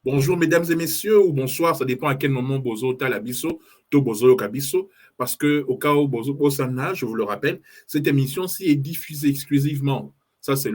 Bonjour mesdames et messieurs, ou bonsoir, ça dépend à quel moment Bozo Talabiso, To Bozo Kabiso, parce que au cas où Bozo Bosana, je vous le rappelle, cette émission-ci est diffusée exclusivement. Ça, c'est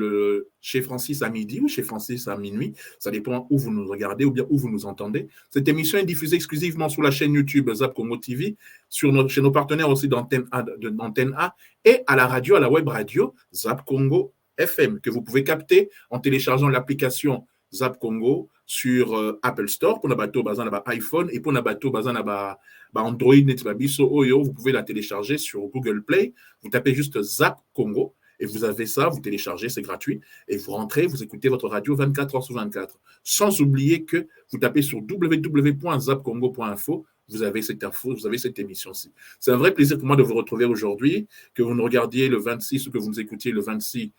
chez Francis à midi ou chez Francis à minuit. Ça dépend où vous nous regardez ou bien où vous nous entendez. Cette émission est diffusée exclusivement sur la chaîne YouTube Zap Congo TV, chez nos partenaires aussi d'Antenne A et à la radio, à la web radio Zap Congo FM, que vous pouvez capter en téléchargeant l'application Zap Congo sur Apple Store pour nabato bazan na iPhone et pour nabato bazan na Android net babiso oyo, vous pouvez la télécharger sur Google Play. Vous tapez juste Zap Congo et vous avez ça, vous téléchargez, c'est gratuit et vous rentrez, vous écoutez votre radio 24 heures sur 24. Sans oublier que vous tapez sur www.zapcongo.info, vous avez cette info, vous avez cette émission-ci. C'est un vrai plaisir pour moi de vous retrouver aujourd'hui, que vous nous regardiez le 26 ou que vous nous écoutiez le 26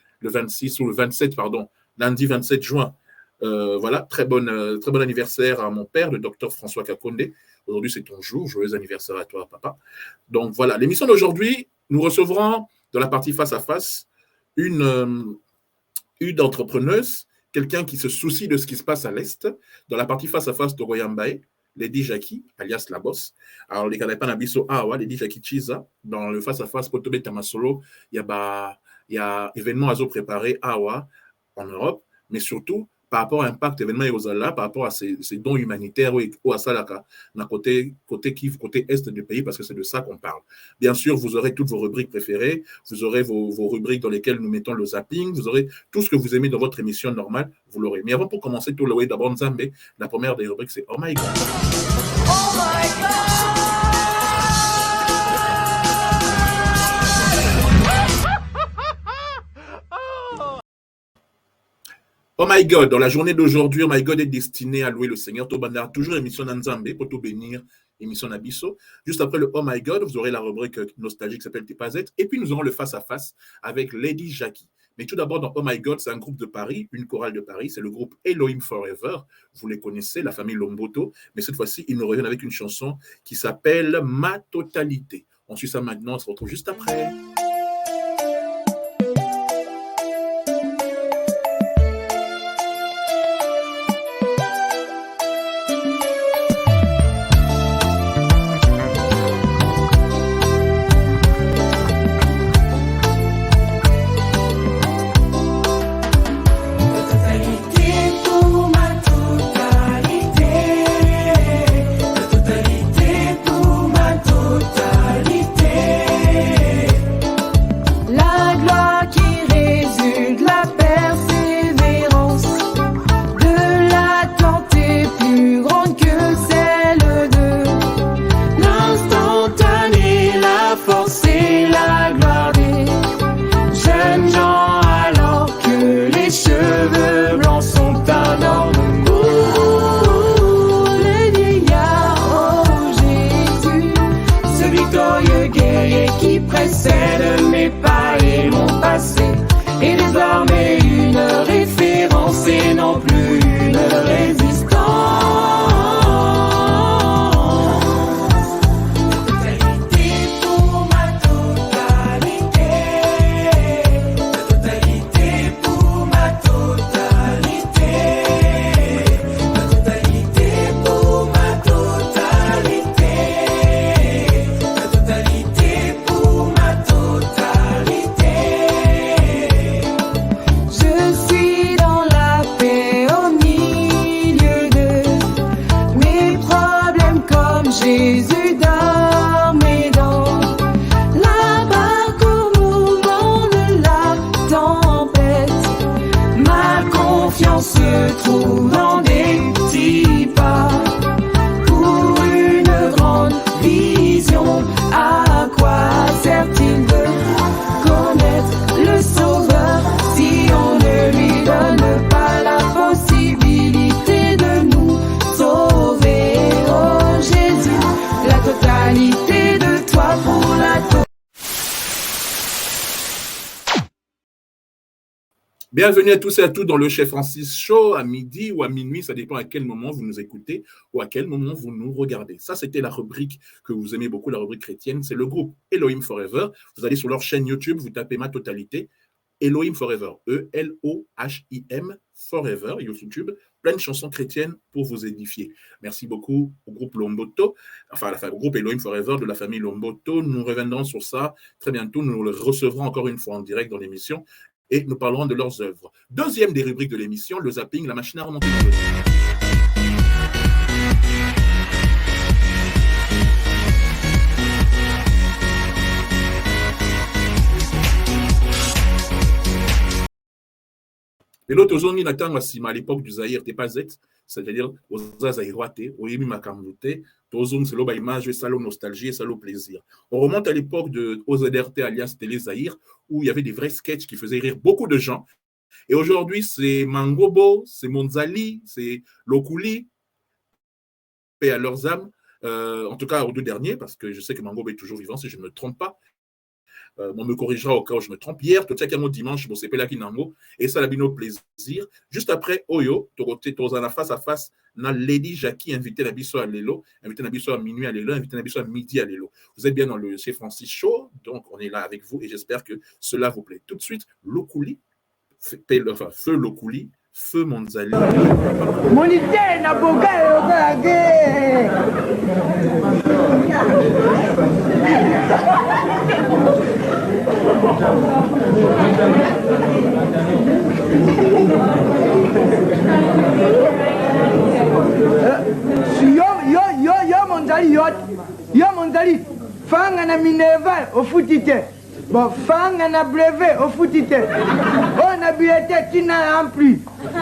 ou le 27, pardon, lundi 27 juin. Voilà, très bon anniversaire à mon père, le docteur François Kakonde. Aujourd'hui, c'est ton jour. Joyeux anniversaire à toi, papa. Donc voilà, l'émission d'aujourd'hui, nous recevrons dans la partie face à face une entrepreneuse, quelqu'un qui se soucie de ce qui se passe à l'Est. Dans la partie face à face de Royambae, Lady Jackie, alias la boss. Alors, les Canadiens Nabiso Awa, Lady Jackie Chiza, dans le face à face Potobe Tamasolo, il y a événement à préparé Awa en Europe, mais surtout par rapport à l'impact événement Yozala, par rapport à ces dons humanitaires ou à Salaka, côté Kivu, côté Est du pays, parce que c'est de ça qu'on parle. Bien sûr, vous aurez toutes vos rubriques préférées, vous aurez vos rubriques dans lesquelles nous mettons le zapping, vous aurez tout ce que vous aimez dans votre émission normale, vous l'aurez. Mais avant, pour commencer, tout le way d'abord Nzambe, la première des rubriques, c'est Oh My God. Oh My God. Oh my God, dans la journée d'aujourd'hui, Oh my God est destiné à louer le Seigneur. Tobanda, toujours émission Nzambe pour tout bénir, émission Nabiso. Juste après le Oh my God, vous aurez la rubrique nostalgique qui s'appelle Tepazette. Et puis nous aurons le face-à-face avec Lady Jackie. Mais tout d'abord, dans Oh my God, c'est un groupe de Paris, une chorale de Paris. C'est le groupe Elohim Forever. Vous les connaissez, la famille Lomboto. Mais cette fois-ci, ils nous reviennent avec une chanson qui s'appelle Ma Totalité. On suit ça maintenant, on se retrouve juste après. Bienvenue à tous et à toutes dans le Chef Francis Show, à midi ou à minuit, ça dépend à quel moment vous nous écoutez ou à quel moment vous nous regardez. Ça, c'était la rubrique que vous aimez beaucoup, la rubrique chrétienne. C'est le groupe Elohim Forever. Vous allez sur leur chaîne YouTube, vous tapez ma totalité, Elohim Forever, E-L-O-H-I-M Forever, YouTube, plein de chansons chrétiennes pour vous édifier. Merci beaucoup au groupe Lomboto, enfin au groupe Elohim Forever de la famille Lomboto. Nous reviendrons sur ça très bientôt. Nous le recevrons encore une fois en direct dans l'émission et nous parlerons de leurs œuvres. Deuxième des rubriques de l'émission, le zapping, la machine à remonter dans le temps. Et l'autre zone, il attend à l'époque du Zaïre, t'es pas Z, c'est-à-dire aux Zaïroaté, aux Yémi Makamouté, Tozone, c'est l'eau image, c'est l'eau nostalgie, c'est l'eau plaisir. On remonte à l'époque de OZRT alias Télé Zaïre, où il y avait des vrais sketchs qui faisaient rire beaucoup de gens. Et aujourd'hui, c'est Mangobo, c'est Monzali, c'est Lokuli, paix à leurs âmes, en tout cas aux deux derniers, parce que je sais que Mangobo est toujours vivant, si je ne me trompe pas. On me corrigera au cas où je me trompe. Hier, tout ça qui dimanche, bon, c'est pas là qui n'en et ça l'a bien au plaisir. Juste après, Oyo, tu as face à face, na Lady Jackie invité la biso à Lelo, invité la biso à minuit à Lelo, invité la biso à midi à Lelo. Vous êtes bien dans le Chef Francis Show, donc on est là avec vous et j'espère que cela vous plaît. Tout de suite, Lokuli, feu Lokuli, feu Monzali. Monité na boga yo Monzali fanga na Minerval au footité bon fanga na brevet au footité on a billet tina ampli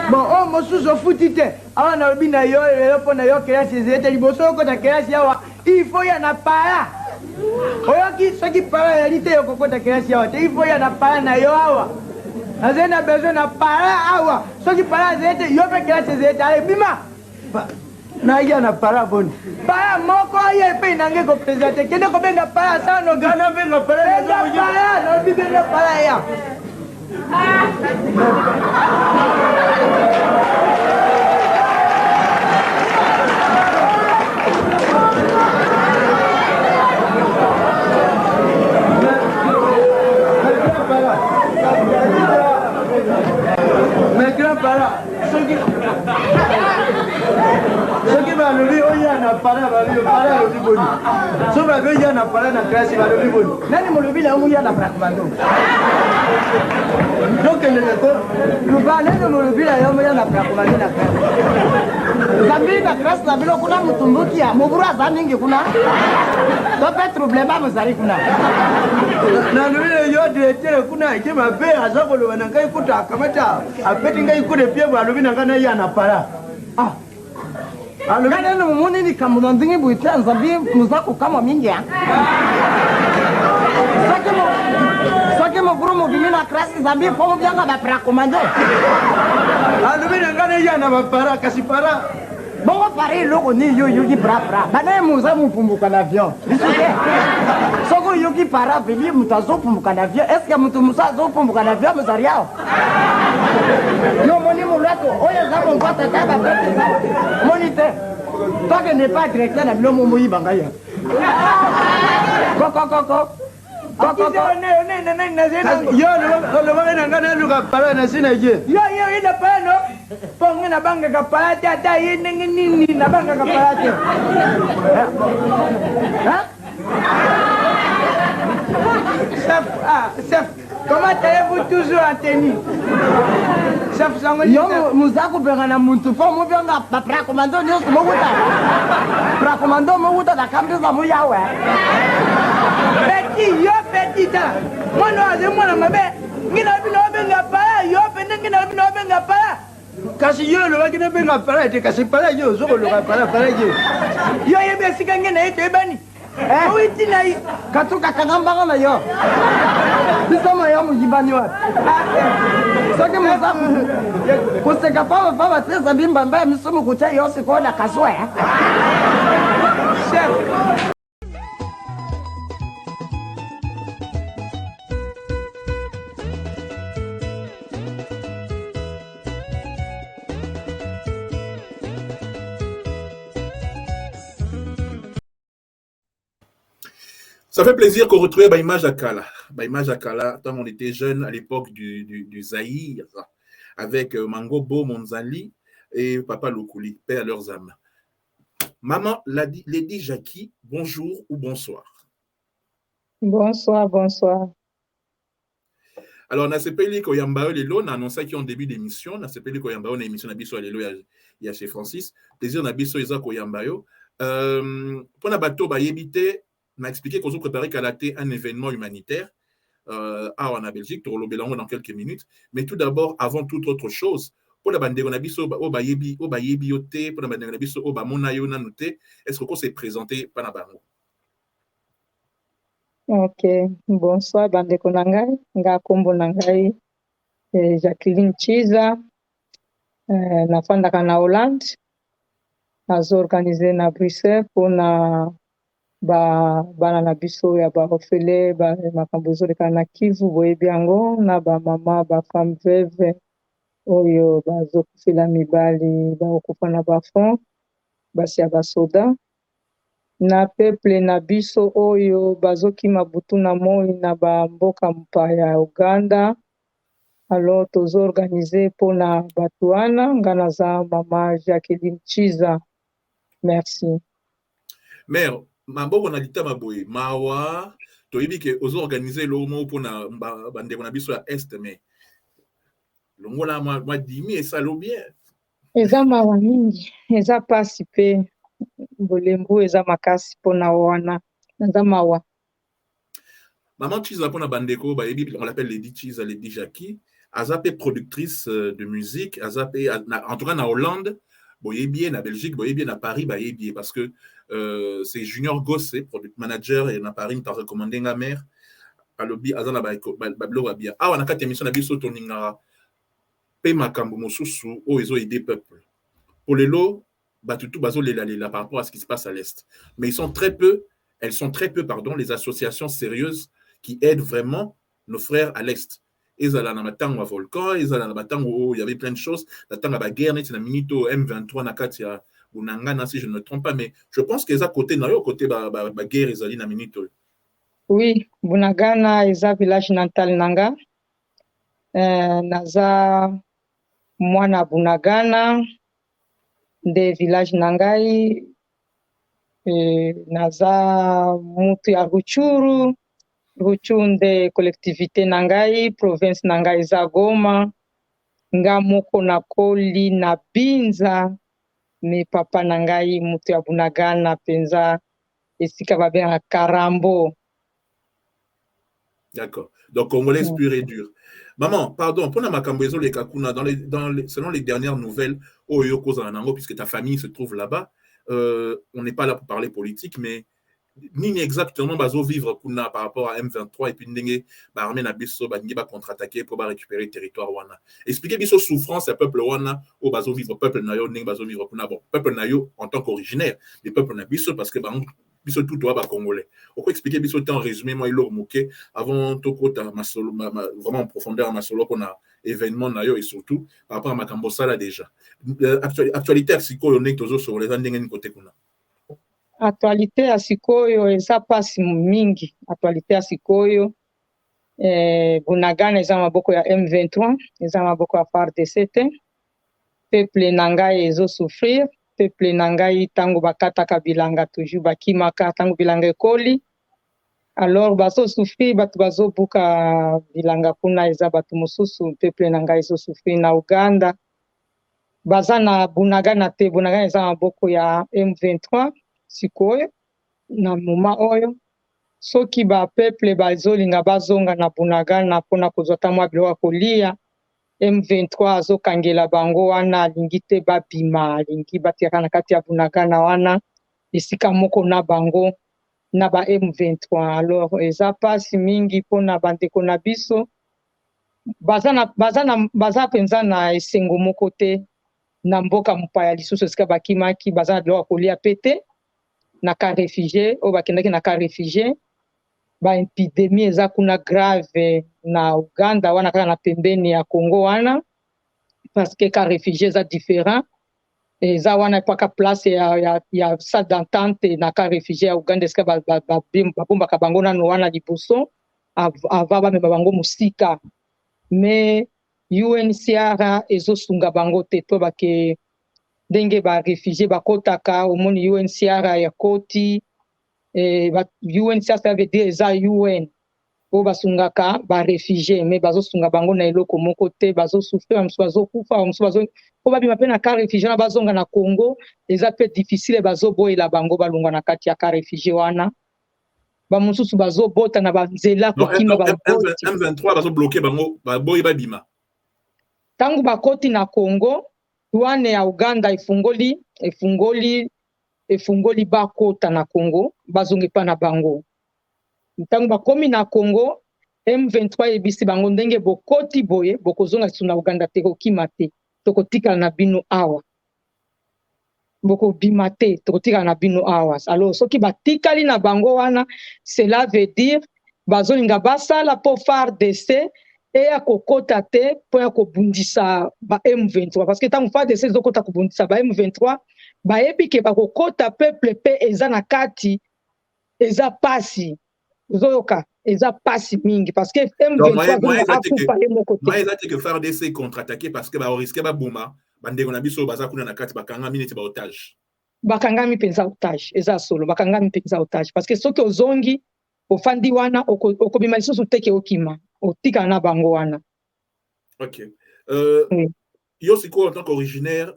bon on mosusu au footité awa na bina yo pona yo kelasi zete liboso ko ta kelasi yawa il faut ya na para oyoki soki para ya lite yo kokota kelasi yawa te il faut ya na para na yo awa azena besoin na para awa soki para zete yo pe kelasi zete ale bima na ya na para boni para moko ye pe nange ko présenter kende ko benga para sa no gana benga para no bibenga para ya mes grands-parents soki balobi oya na para balobi para lobi boni so babe ya na para na classe balobi boni nani molobi la mu ya na prakwando donc le ko luba nani molobi la yo ya na prakwando na classe zambi na classe na bilo kuna mutumbuki ya mubura zaningi kuna to pe trouble ba muzari kuna na lule yo directeur kuna ke mabe azakolo na ngai kuta akamata apeti ngai kude pia balobi na ngana ya na para ah kana no mumuni ni kamuno ndingi buita nzabi muzako kama mingi ya sakemo grumo bimina krasi nzabi pomo byanga ba pra komando alubina ngana ya na para kasi para bongo pare loko ni yo yuki pra bana muza mupumbuka na avion soko yuki para bili mutazo pumbuka na avion est-ce que mutu musazo pumbuka na avion muzariao yo moni mulako oya zabo ngwata taba moniteur toi qui n'est pas directeur na bilo moyi bangaya koko yo le bana ngana luka para na sina je yo ina para no ponga na banga ka para tata yini nini na banga ka para te chef comment allez-vous toujours en tenue chef sango yo muzaku benga na muntu po mo benga pa pra komando nyo mo wuta pra komando mo wuta da kambi za mo yawe petit ta mono aze mwana mabe ngina bino benga para yo pende ngina bino benga para kasi yo lo ngina benga para te kasi para yo zo lo para yo yebe sika ngina ite bani witi na katuka kangamba na yo bisoma yo mujibani wa soke muzaku kuseka pa tesa bimba mbaya misumu kucha yo sikoda kaswa chef Ça fait plaisir qu'on retrouve Baimage Akala. Baimage Akala, quand on était jeune, à l'époque du Zaïre, avec Mangobo Monzali et Papa Lokuli, paix à leurs âmes. Maman Lady Jackie, bonjour ou bonsoir. Bonsoir, bonsoir. Alors, na sepeli koyamba lelo na annonça qui en début d'émission, na sepeli koyamba on émission na biso lelo ya chez Francis. Plaisir na biso eza koyamba yo. Pour na bato ba yebite, m'a expliqué qu'on se préparait qu'à un événement humanitaire en Belgique, tu relobelongo dans quelques minutes. Mais tout d'abord, avant toute autre chose, pour la bande na biso o ba yebi yote, pour la bande na biso o ba mona yo na noté, est-ce qu'on s'est présenté pa na bango? Ok, bonsoir bandeko na ngai, nga kombo na ngai Jacqueline Chiza, nafandaka na Hollande, nazo-organize na Bruxelles mpona bana na biso ya baorphelin makambo ezoleka na Kivu boyebi yango, na bamama bafemme veuve oyo bazokufela mibali bakokufa na bafront basi ya basoda, na peuple na biso oyo bazokima butu na moi na bamboka mopaya ya Uganda. Alors tozo-organize mpona bato wana, nga naza mama Jacqueline Chiza. Merci. Mère, maboko na litama boye mawa toyebi ke ozo-organize lomo mpona bandeko na biso ya Est, mais longola mwa dimi esalo bien. Eza mawa mingi, eza pasi mpe bolembu eza makasi mpona wana, eza mawa. Maman Chiza mpona bandeko bayebi, on l'appelle Lady Chiza, Lady Jackie, azape productrice de musique, azape en tout cas na Hollande, boyebi na Belgique, boyebi na Paris, boyebi parce que c'est Junior Gosse, product manager et na Paris t'a recommandé nga mère alobi azana bablo ba bien. Ah wana kati émission na biso toninga pe makambo mosusu o ezo aider peuple. Pour les lots, batutu bazo lela par rapport à ce qui se passe à l'Est. Mais elles sont très peu, pardon, les associations sérieuses qui aident vraiment nos frères à l'Est. Ils allaient dans le temps au volcan, ils allaient dans le temps où il y avait plein de choses. La temps à la guerre, il y a minito M23, Nakatia, ou Nangana, si je ne me trompe pas, mais je pense qu'ils à côté, côté la guerre, ils allaient dans minito. Oui, Bunagana, eza village natal nanga. Naza mwana Bunagana, de village nangai, naza mutu ya Ruchuru nde collectivité nangai, province nangai eza Goma, nga moko na koli na Binza, me papa nangai mutu ya Bunagana penza esika babengaka Karambo. D'accord. Donc, congolaise pure et dure. Maman, pardon, pour la Makambezo, les Kakuna, selon les dernières nouvelles, puisque ta famille se trouve là-bas, on n'est pas là pour parler politique, mais ni exactement bazo vivre kuna par rapport à M23 et puis ndenge ba armée na biso ba ngi ba contre-attaquer pour ba récupérer le territoire wana. Expliquez biso souffrance à peuple wana au bazo vivre peuple na yo ndenge bazo vivre kuna bon peuple na yo en tant qu'originaire, mais peuple na biso parce que ba biso tout doit ba congolais. Pourquoi expliquer biso en résumé moi il moqué avant to kota masolo vraiment en profondeur masolo qu'on a événement na yo et surtout par rapport à makambo sala déjà. Actualité sikoyo ndenge tozo sur les ndenge ni côté kuna. Actualité ya sikoyo eza pasi mingi. Actualité ya sikoyo Bunagana eza maboko ya M23, eza maboko ya FARDC te. Peuple nangai ezo souffrir, peuple nangai tango bakataka bilanga toujours bakimaka tango bilanga ekoli. Alors bazo souffrir batu bazo buka bilanga kuna eza batu mosusu, peuple nangai ezo souffrir na Uganda. Baza na Bunagana te, Bunagana eza maboko ya M23 sikoyo na moma oyo. Soki ba peuple bazolinga bazonga na Bunagana mpona kozwa ta mwa biloko kolia, M23 azokangela bango wana alingi te babima, alingi batiaka na kati ya Bunagana wana esika moko na bango na ba M23. Alors eza pasi mingi mpona bandeko na biso baza penza na esengo moko te na mboka mopaya lisusu esika bakimaki, baza na biloko kolia pete na ka réfugié o bakendaki na ka réfugié. Ba épidémie eza kuna grave na Uganda wana kaka na pembeni ya Congo wana parce que ka réfugié eza différent. eza wana paka place ya salle d'entente na ka réfugié ya Uganda eske babombaka bango nano wana liboso ava bamema bango mosika mais UNHCR ezosunga bango te to bake ndenge baréfugié bakotaka omoni UNHCR ya koti UNHCR ça veut dire eza UN oyo basungaka baréfugié mais bazosunga bango na eloko moko te bazosouffrir bamosusu bazokufa bamosusu po babima mpe na ka réfugié wana bazonga na Congo eza mpe difficile bazoboyela bango balongwa na kati ya ka réfugié wana bamosusu bazobota na banzela kokima M23 bazobloke bango baboyi babima ntango bakoti na Congo douane ya Uganda efungoli bakota na Congo bazongi pa na bango ntango bakomi na Congo M23 ebisi bango ndenge bokoti boye bokozonga su na Uganda te kokima te tokotikala na bino awa bokobima te tokotikala na bino awa alors soki batikali na bango wana cela veut dire bazolinga basala po FARDC eya kokota te po ya kobundisa ba M23 parce que ntango FARDC ezokota kobundisa ba M23 bayebi ke bakokota peuple pe eza na kati eza pasi zoyoka eza pasi mingi parce que M23 akufa ye moko te moi ezati que FARDC contre-attaquer parce que ba risque ba boma bandeko na biso baza kuna na kati bakanga minute ba otage bakangami penza otage eza solo bakangami penza otage parce que soki ozongi ofandi wana okobima lisusu teke okima otika na bango wana. OK. Yo siko en tant qu'originaire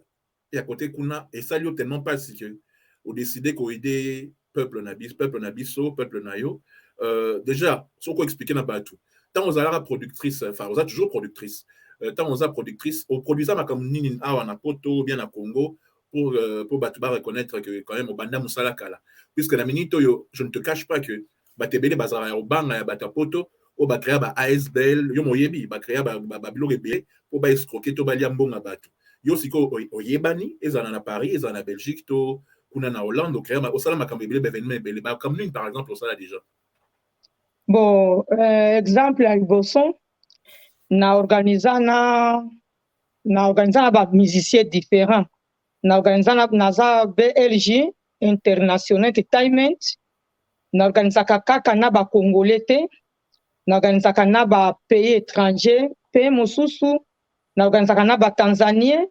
et à côté kuna et ça lui tellement pas si que ou décider qu'on aider peuple na yo déjà ce qu'on expliquer na batu tant on a la productrice enfin on a toujours productrice tant on a productrice au produisant ma comme nini awa na poto bien na Congo pour batu ba reconnaître que quand même au banda musala kala puisque la minute yo je ne te cache pas que batebele bazara au banga ya batapoto o ba créer ba ASBL yo moyebi ba créer ba bilo rebé pour ba escroquer to ba liambonga batu yo siko oyebani ezana na Paris ezana na Belgique to kuna na Hollande o créer o sala makambo ebele ba événement ebele ba comme nous par exemple au sala déjà bon exemple ya liboso na organizana ba musiciens différents na organizana naza BLG International Entertainment na organizaka kaka na ba Congolais te na organizaka na ba pays étrangers pe mosusu na organizaka na ba Tanzanien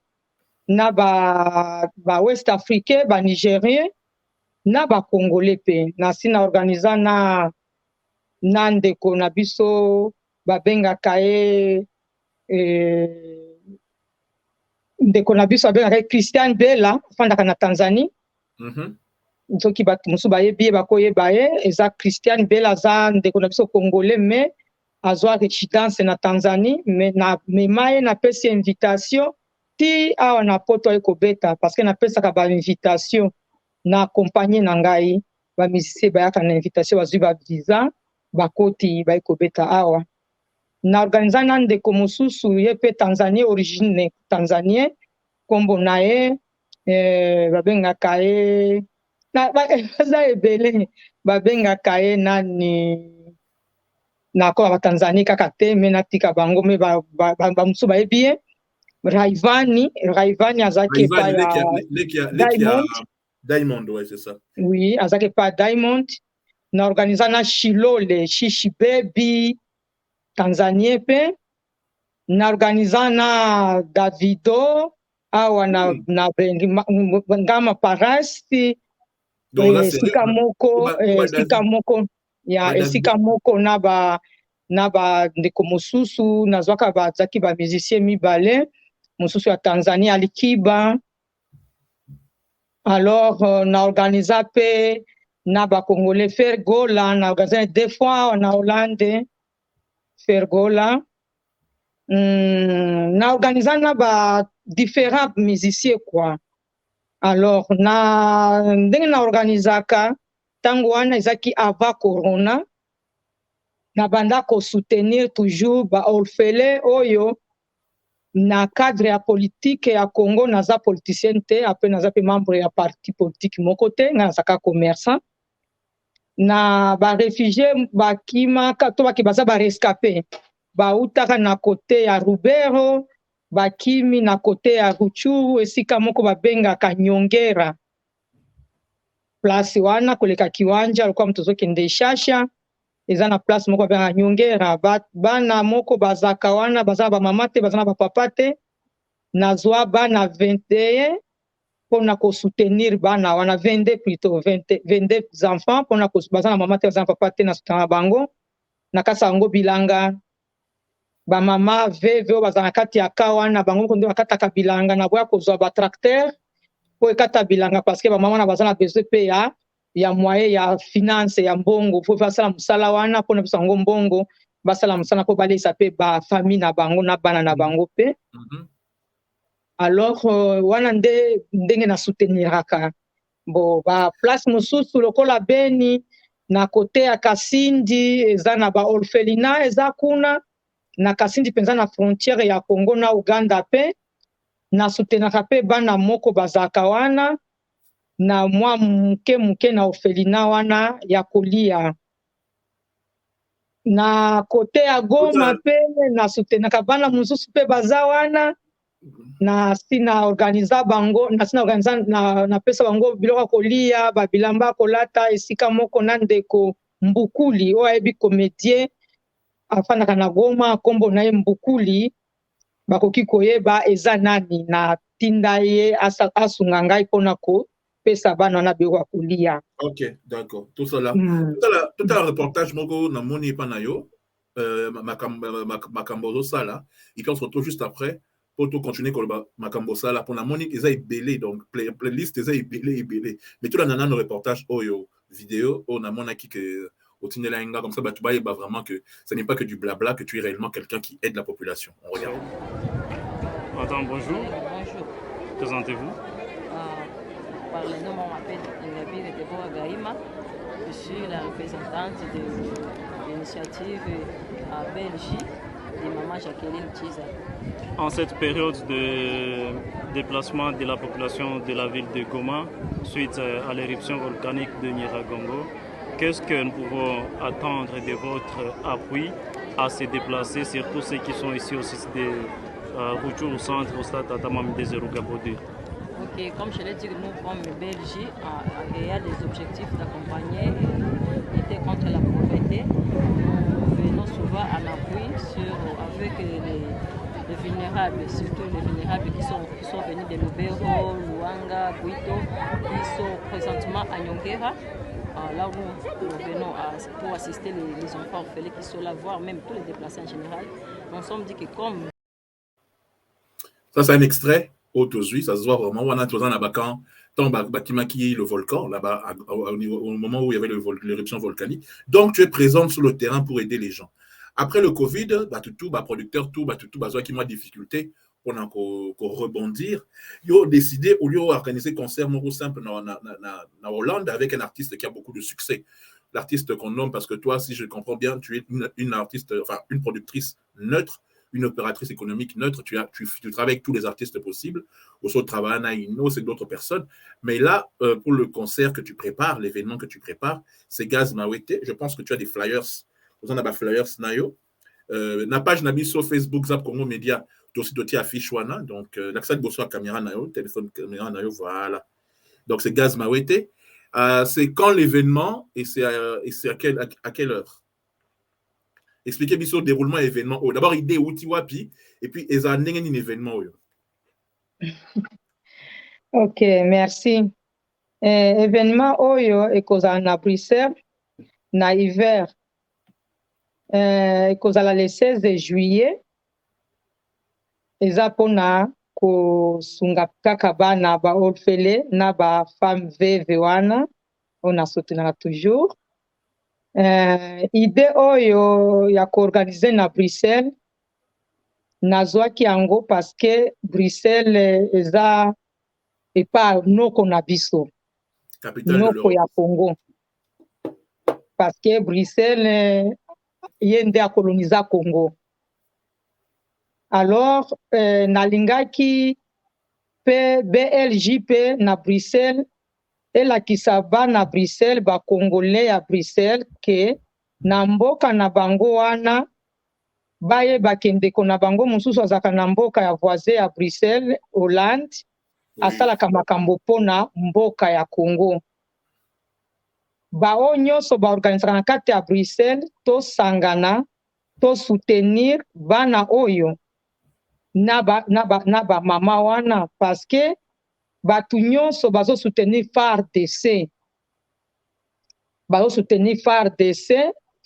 na ba West Africain ba Nigérien na ba Congolais pe na sina organizana na ndeko na biso babengaka ye ndeko na biso babengaka Christian Bella afandaka na Tanzanie soki bato mosusu bayebi ye bakoyeba ye eza Christian Bella aza ndeko na biso Congolais mais azwa résidence na Tanzanie mais na mema ye napesi invitation ti awa na poto ekobeta parce que napesaka ba invitation na accompagner na ngai ba musicien bayaka na invitation bazwi ba visa bakoti baekobeta awa na organiza na ndeko mosusu ye pe Tanzanie origine Tanzanien kombo na ye babengaka ye baza ebele babengaka ye nani na kola ba Tanzanie kaka te me natika bango me bamosusu bayebi ye Raivani azaki pa ya Diamond ouais c'est ça oui azaki pa Diamond na organiza na Shilole Shishi Baby Tanzanie pe na organiza na Davido awa na ngama parasti esika moko ya esika moko na ba ndeko mosusu nazwaka bazaki ba musicien mibale mosusu ya Tanzanie Alikiba alors na organiza pe na ba Congolais Fergola na organiza deux fois na Hollande Fergola na organiza na ba différents musiciens quoi alors na ndenge na organizaka tango wana ezaki avant corona na banda ko soutenir toujours ba orphelin oyo na cadre ya politique ya Congo naza politicien te après naza pe membre ya parti politique moko te nazaka commerçant na ba réfugié bakima to baki baza ba rescapé bautaka na côté ya Rubero bakimi na kote ya Ruchuru esika moko babengaka Nyongera. Place wana koleka kiwanja alikuwa mtu azokende Ishasha eza na place moko babengaka Nyongera. Bana moko bazaka wana baza bamama te baza na bapapa te, nazwa bana 21 mpona kosoutenir bana wana 22 plutôt 22 enfants mpona baza na mama te baza na papa te na soutenir bango na kasa yango bilanga. Bamama veve oyo baza na kati ya ka wana bango moko nde bakataka bilanga na boya kozwa batracteur po ekata bilanga parceke bamama wana baza na besoin mpe ya moyen ya finance ya mbongo po basala mosala wana mpona biso yango mbongo basala mosala mpo balesa mpe bafamille na bango na bana na bango mpe. Alors wana nde ndenge na souteniraka. Bo ba place mosusu lokola Beni na kote ya Kasindi eza na ba orphelinat eza kuna na Kasindi penza na frontière ya Congo na Uganda pe na soutenaka pe bana moko bazaka wana na mwa muke na orphelinat wana ya kolia. Na kote ya Goma pe na soutenaka bana mosusu pe baza wana na sina organiza bango na pesa bango biloko kolia babilamba kolata esika moko na ndeko Mbukuli oyo ayebi comédien afandaka na Goma kombo na ye Mbukuli bakoki koyeba eza nani na tinda ye asunga ngai mpona kopesa bana wana biloko kolia. Ok, d'accord. Tout ça là. Tout un reportage moko na moni pa na yo makambo sala et puis on se retrouve juste après pour tout continuer comme makambo sala pour na moni eza ebele donc playlist eza ebele mais tout la nana no reportage oyo vidéo on a monaki que au Tinela Inga comme ça bah tu vois vraiment que ce n'est pas que du blabla, que tu es réellement quelqu'un qui aide la population. On regarde. Madame, bonjour. Bonjour. Présentez-vous. Par le nom, on m'appelle Ingabire Deborah Gaïma. Je suis la représentante de l'initiative à Belgique de Maman Jacqueline Tiza. En cette période de déplacement de la population de la ville de Goma suite à l'éruption volcanique de Nyiragongo, qu'est-ce que nous pouvons attendre de votre appui à se déplacer, surtout ceux qui sont ici au site de Ruchuru au centre, au stade Tatamam des Erugabodi? Ok, comme je l'ai dit, nous, comme Belgique, il y a des objectifs d'accompagner et lutter contre la pauvreté. Nous venons souvent en appui avec les vulnérables, surtout les vulnérables qui sont venus de Lubero, Luanga, Buito, qui sont présentement à Nyongera. Là où nous venons pour assister les enfants orphelins qui sont là, voire même tous les déplacés en général. On s'est dit que comme... Ça, c'est un extrait, aujourd'hui, ça se voit vraiment. On a tous un abacan, tant Bakimaki, le volcan, là-bas, au moment où il y avait l'éruption volcanique. Donc, tu es présente sur le terrain pour aider les gens. Après le Covid, producteur, qui ont difficulté, on a rebondir. Ils ont décidé, au lieu d'organiser un concert more simple en Hollande avec un artiste qui a beaucoup de succès. L'artiste qu'on nomme, parce que toi, si je comprends bien, tu es une artiste, enfin une productrice neutre, une opératrice économique neutre, tu travailles avec tous les artistes possibles, au sein de travail, Naïno, c'est d'autres personnes. Mais là, pour le concert que tu prépares, l'événement que tu prépares, c'est Gaz Mawete. Je pense que tu as des flyers. Vous en avez des flyers, Nayo. La page Nabi sur Facebook, Zap Congo Média, tu affiches wana, donc l'accès de Bosso à caméra nayo, téléphone caméra nayo, voilà. Donc c'est Gaz Mawete. C'est quand l'événement et c'est à quelle heure? Expliquez bien sur le déroulement événement. D'abord, idée outil wapi et puis ils ont un événement. Ok, merci. Événement oyo ekozala na Bruxelles na hiver. Ekozala le 16 juillet. Eza pona kosunga kaka bana ba orphelin na ba femme veuve wana on a soutenir toujours idée oyo ya koorganiser na Bruxelles nazwaki yango parce que Bruxelles eza epa noko na biso noko ya Congo parce que Bruxelles yende a coloniser Congo. Alors, nalingaki pe BLJP na Bruxelles, elakisa ba na Bruxelles, ba Congolais à Bruxelles, ke na mboka na bango wana, bayebaka ndeko na bango mosusu azalaka na mboka ya voisin ya Bruxelles, Hollande, asalaka makambo mpona mboka ya Congo. Bao nyonso baorganisaka na kati ya Bruxelles tosangana tosoutenir bana oyo na ba mama wana parce que batu nyonso bazosoutenir FARDC. Bazosoutenir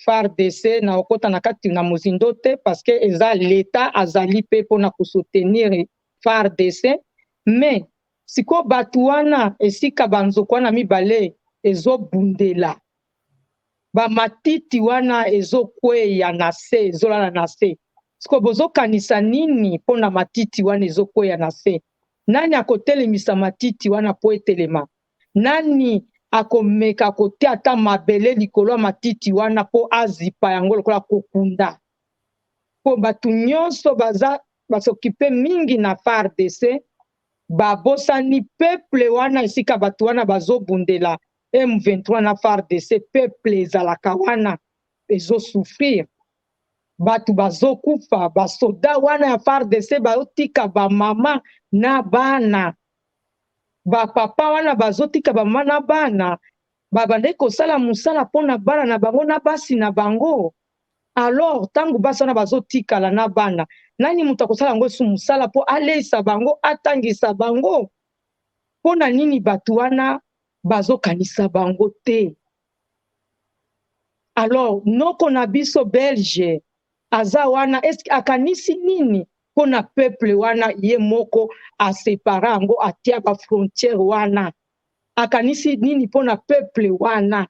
FARDC na okota na kati na mozindo te parce que eza l'État azali pe mpona kosoutenir FARDC. Mais siko batu wana esika banzoko wana mibale ezobundela, bamatiti wana ezokweya na se, ezolala na se. Siko bozokanisa nini mpona matiti wana ezokweya na se? Nani akotelemisa matiti wana po etelema? Nani akomeka kote ata mabele likolo ya matiti wana po azipa yango lokola kokunda? Po batu nyonso basokipe mingi na FARDC, babosani peuple wana esika batu wana bazobundela M23 na FARDC, peuple ezalaka wana ezosouffrir. Batu bazokufa, basoda wana ya FARDC bazotika bamama na bana. Bapapa wana bazotika bamama na bana. Babande kosala musala mpona bana na bango na basi na bango. Alors, tangu basi wana bazotikala na bana, nani mutu akosala yango su musala po aleisa bango, atangisa bango? Pona nini batu wana bazokanisa bango te? Alors, noko na biso Belge aza wana eske akanisi nini pona peuple wana ye moko asepara yango atia ba frontière wana? Akanisi nini pona peuple wana?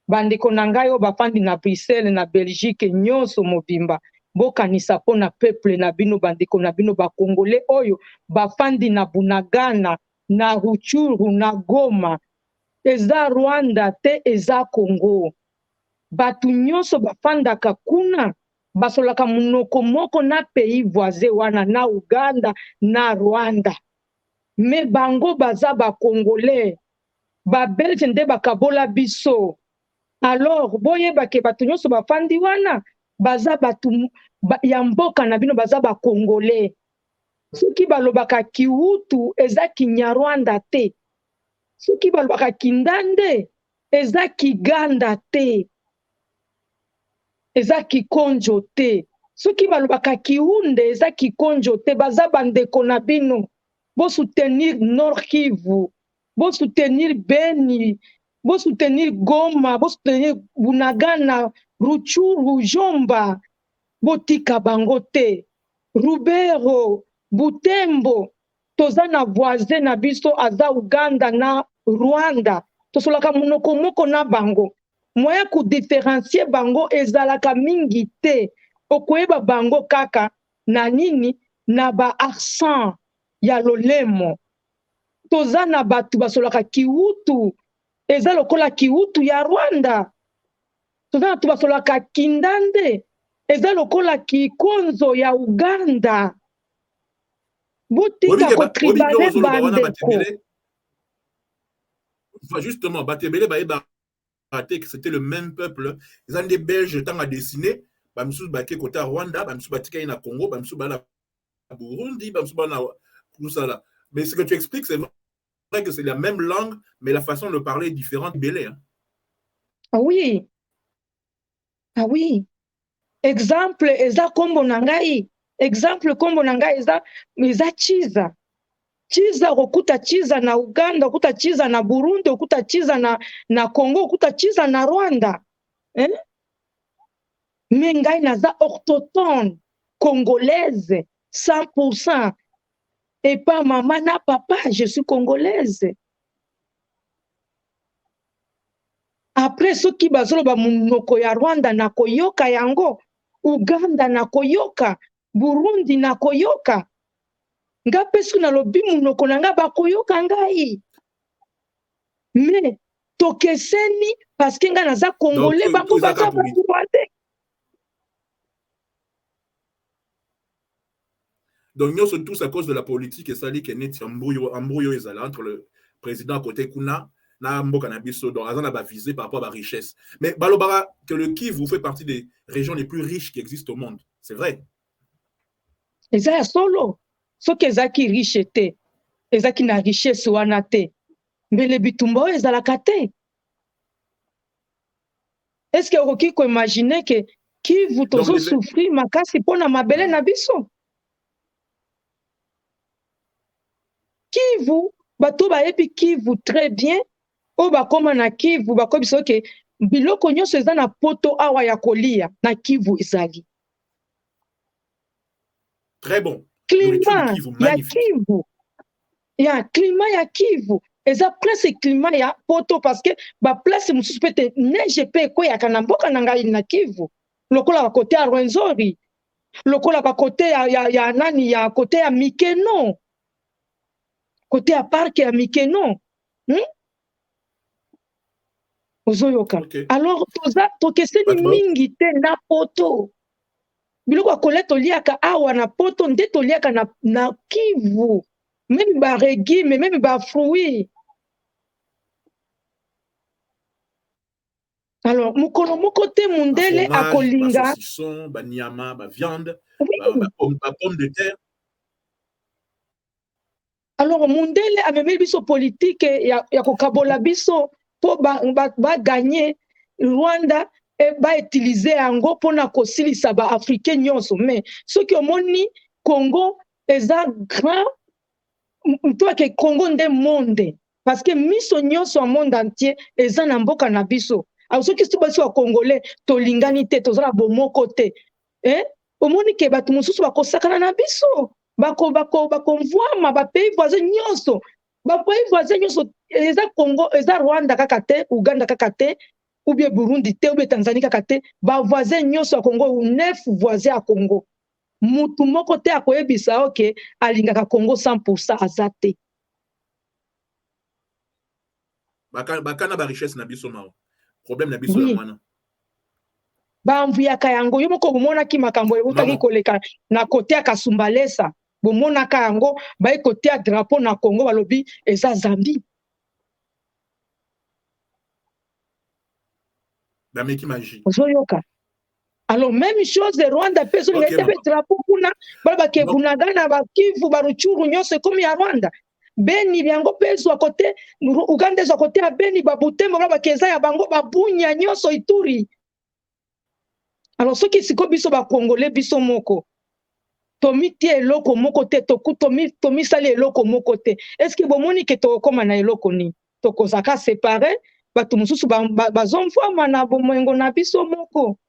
Bandeko na ngai oyo bafandi na Bruxelles na Belgique nyonso mobimba, bokanisa pona peuple na bino, bandeko na bino bakongole oyo bafandi na Bunagana, na Ruchuru, na Goma. Eza Rwanda te, eza Congo. Batu nyonso bafandaka kuna basolaka munoko moko na pays voisin wana, na Uganda na Rwanda. Me bango baza ba Congolais, ba Belge nde bakabola biso. Alors boyebake batu nyonso bafandi wana baza batu ya mboka na bino, baza ba Congolais. Soki balobaka Kihutu eza Kinyarwanda te. Soki balobaka Kindande eza Kiganda te. Eza Kikonjo te. Soki balobaka Kiunde eza Kikonjo te. Baza bandeko na bino. Bo soutenir Nord Kivu, bo soutenir Beni, bo soutenir Goma, bo soutenir Bunagana, Ruchuru, Jomba, botika bango te. Rubero, Butembo, toza na voisin na biso aza Uganda na Rwanda. Tosolaka munoko moko na bango. Moya ku différencier bango ezalaka mingi te. Okoyeba bango kaka na nini? Na ba accent ya lolemo. Toza na batu basolaka Kihutu, eza lokola Kihutu ya Rwanda. Toza na batu basolaka Kindande, eza lokola Kikonzo ya Uganda. Botika kotribale bandeko. Justement, Batebele que c'était le même peuple. Ils ont des Belges tant à dessiner. Bamsou Baké côté Rwanda, Bamsou Batika na Congo, Bamsou Bala Burundi, Bamsou Bala tout ça là. Mais ce que tu expliques, c'est vrai que c'est la même langue, mais la façon de parler est différente. Belé, hein. Ah oui. Ah oui. Exemple, eza kombo nangai. Exemple kombo nangai eza chiza. Chiza okuta chiza na Uganda, okuta chiza na Burundi, okuta chiza na Congo, okuta chiza na Rwanda. Mais ngai naza autochtone, congolaise, 100%. Et pas maman na papa, je suis congolaise. Après, ceux qui bazolo ba munoko ya Rwanda na koyoka yango, Uganda na koyoka, Burundi na koyoka. Nga pesu na lobi munoko na nga ba koyoka ngai. Mais tokeseni parce que nga naza congolais bango baza ba Rwandais. Donc, nous sommes tous à cause de la politique et ça dit qu'il y a un embrouille entre le président à côté Kuna na mboka na biso, donc azana ba visé par rapport à la richesse. Mais balobara que le Kivu fait partie des régions les plus riches qui existent au monde. C'est vrai. Eza ya solo. Soki ezaki riche te, ezaki na richesse wana te. Mbele bitumba oyo ezalaka te. Est-ce que okoki ko imaginer que Kivu tozo souffrir makasi pona mabele na biso? Kivu, bato bayebi Kivu très bien. O bakoma na Kivu, bakobi so ke biloko nyonso eza na poto awa ya kolia na Kivu ezali. Très bon. Climat ya Kivu. Ya climat ya Kivu. Eza presque climat ya poto parce que ba place mususu pete neige pe ko ya kana mboka na ngai na Kivu. Lokola ba côté ya Rwenzori. Lokola ba côté ya nani ya côté ya Mikeno. Côté ya parc ya Mikeno. Ozoyoka. Okay. Alors toza tokeseni mingi te na poto. Biloko akoleto liaka awa na poto nde toliaka na Kivu. Même ba régime, même ba fruits. Alors mukolo moko te mundele akolinga ba saucisson, ba nyama, ba viande, ba pomme de terre. Alors mundele amemeli biso politique ya kokabola biso po ba gagner Rwanda et ba utiliser yango pona kosilisa ba africain nyonso. Mais ce qui omoni Congo eza grand toi que Congo nde monde parce que miso nyonso au monde entier eza na mboka na biso. Alors ceux qui sont basi wa congolais tolingani te tozala bomoko te. Omoni ke batu mususu bakosakana na biso. Bako mvwama ba pays voisins nyonso. Ba pays voisins nyonso eza Congo, eza Rwanda kaka te, Uganda kaka te, ou bien Burundi te, ou bien Tanzanie kaka te, ba voisins nyonso ya Congo, 9 voisins ya Congo. Mutu moko te akoyebisa oke alingaka Congo 100% azate. Bakana ba richesse na biso mao. Problème na biso ya mwana. Bamvuyaka yango yo moko bomonaki makambo utaki koleka na kote ya Kasumbalesa. Bomonaka yango bayi kote ya drapeau na Congo balobi eza Zambie. Bameki magie. Ozoyoka. Alors même chose Rwanda peso okay, ngete drapeau kuna baba ke bunagana ba Kivu baruchuru nyonso comme ya Rwanda. Beni byango peso à côté Uganda à côté ya Beni babutembo baba keza ya bango babunya nyonso Ituri. Alors ceux qui siko biso ba congolais biso moko tomiti eloko moko te tomi sali eloko moko te. Est-ce que bomoni ke to koma na eloko ni to kozaka séparé batu mususu bazomfama na bomengo na biso moko.